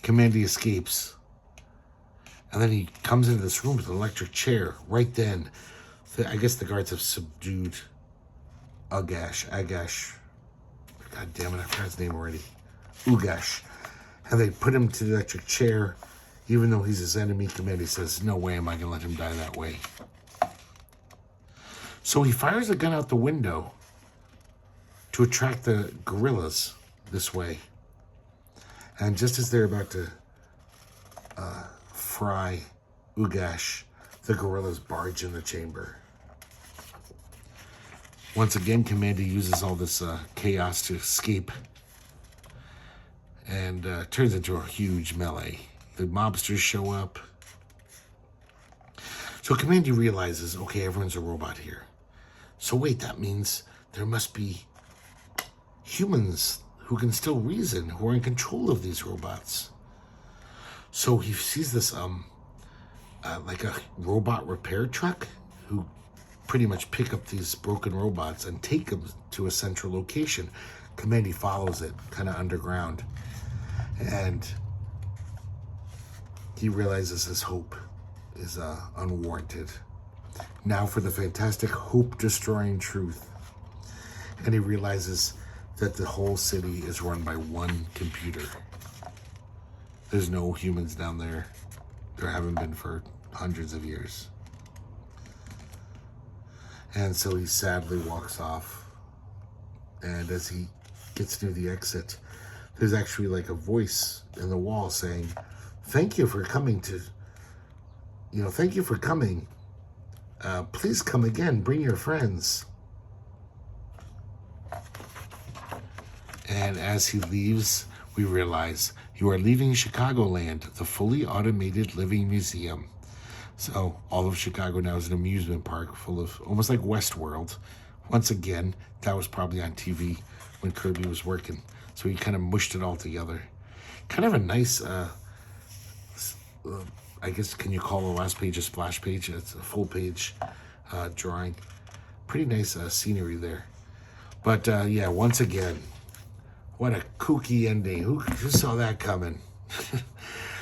Speaker 1: Kamandi escapes. And then he comes into this room with an electric chair. Right then, I guess the guards have subdued Agash. God damn it, I forgot his name already. Ugash. And they put him to the electric chair. Even though he's his enemy, Kamandi says, no way am I going to let him die that way. So he fires a gun out the window to attract the gorillas this way. And just as they're about to fry Ugash, the gorillas barge in the chamber. Once again, Kamandi uses all this chaos to escape and turns into a huge melee. The mobsters show up. So Kamandi realizes, okay, everyone's a robot here. So wait, that means there must be humans who can still reason, who are in control of these robots. So he sees this, like a robot repair truck who pretty much pick up these broken robots and take them to a central location. Kamandi follows it, kind of underground. And he realizes his hope is unwarranted. Now for the fantastic hope-destroying truth. And he realizes that the whole city is run by one computer. There's no humans down there. There haven't been for hundreds of years. And so he sadly walks off. And as he gets near the exit, there's actually like a voice in the wall saying, thank you for coming to, thank you for coming. Please come again, bring your friends. And as he leaves, we realize you are leaving Chicagoland, the fully automated living museum. So all of Chicago now is an amusement park full of, almost like Westworld. Once again, that was probably on TV when Kirby was working. So he kind of mushed it all together. Kind of a nice, I guess, can you call the last page a splash page? It's a full page drawing. Pretty nice scenery there. But yeah, once again, what a kooky ending. Who saw that coming?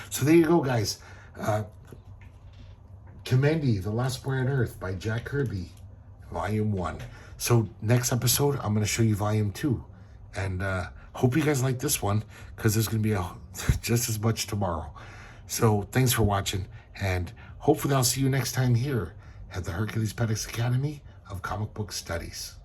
Speaker 1: So there you go, guys. Kamandi, The Last Boy on Earth by Jack Kirby, Volume 1. So next episode, I'm going to show you Volume 2. And hope you guys like this one, because there's going to be just as much tomorrow. So thanks for watching, and hopefully I'll see you next time here at the Herculespetix Academy of Comic Book Studies.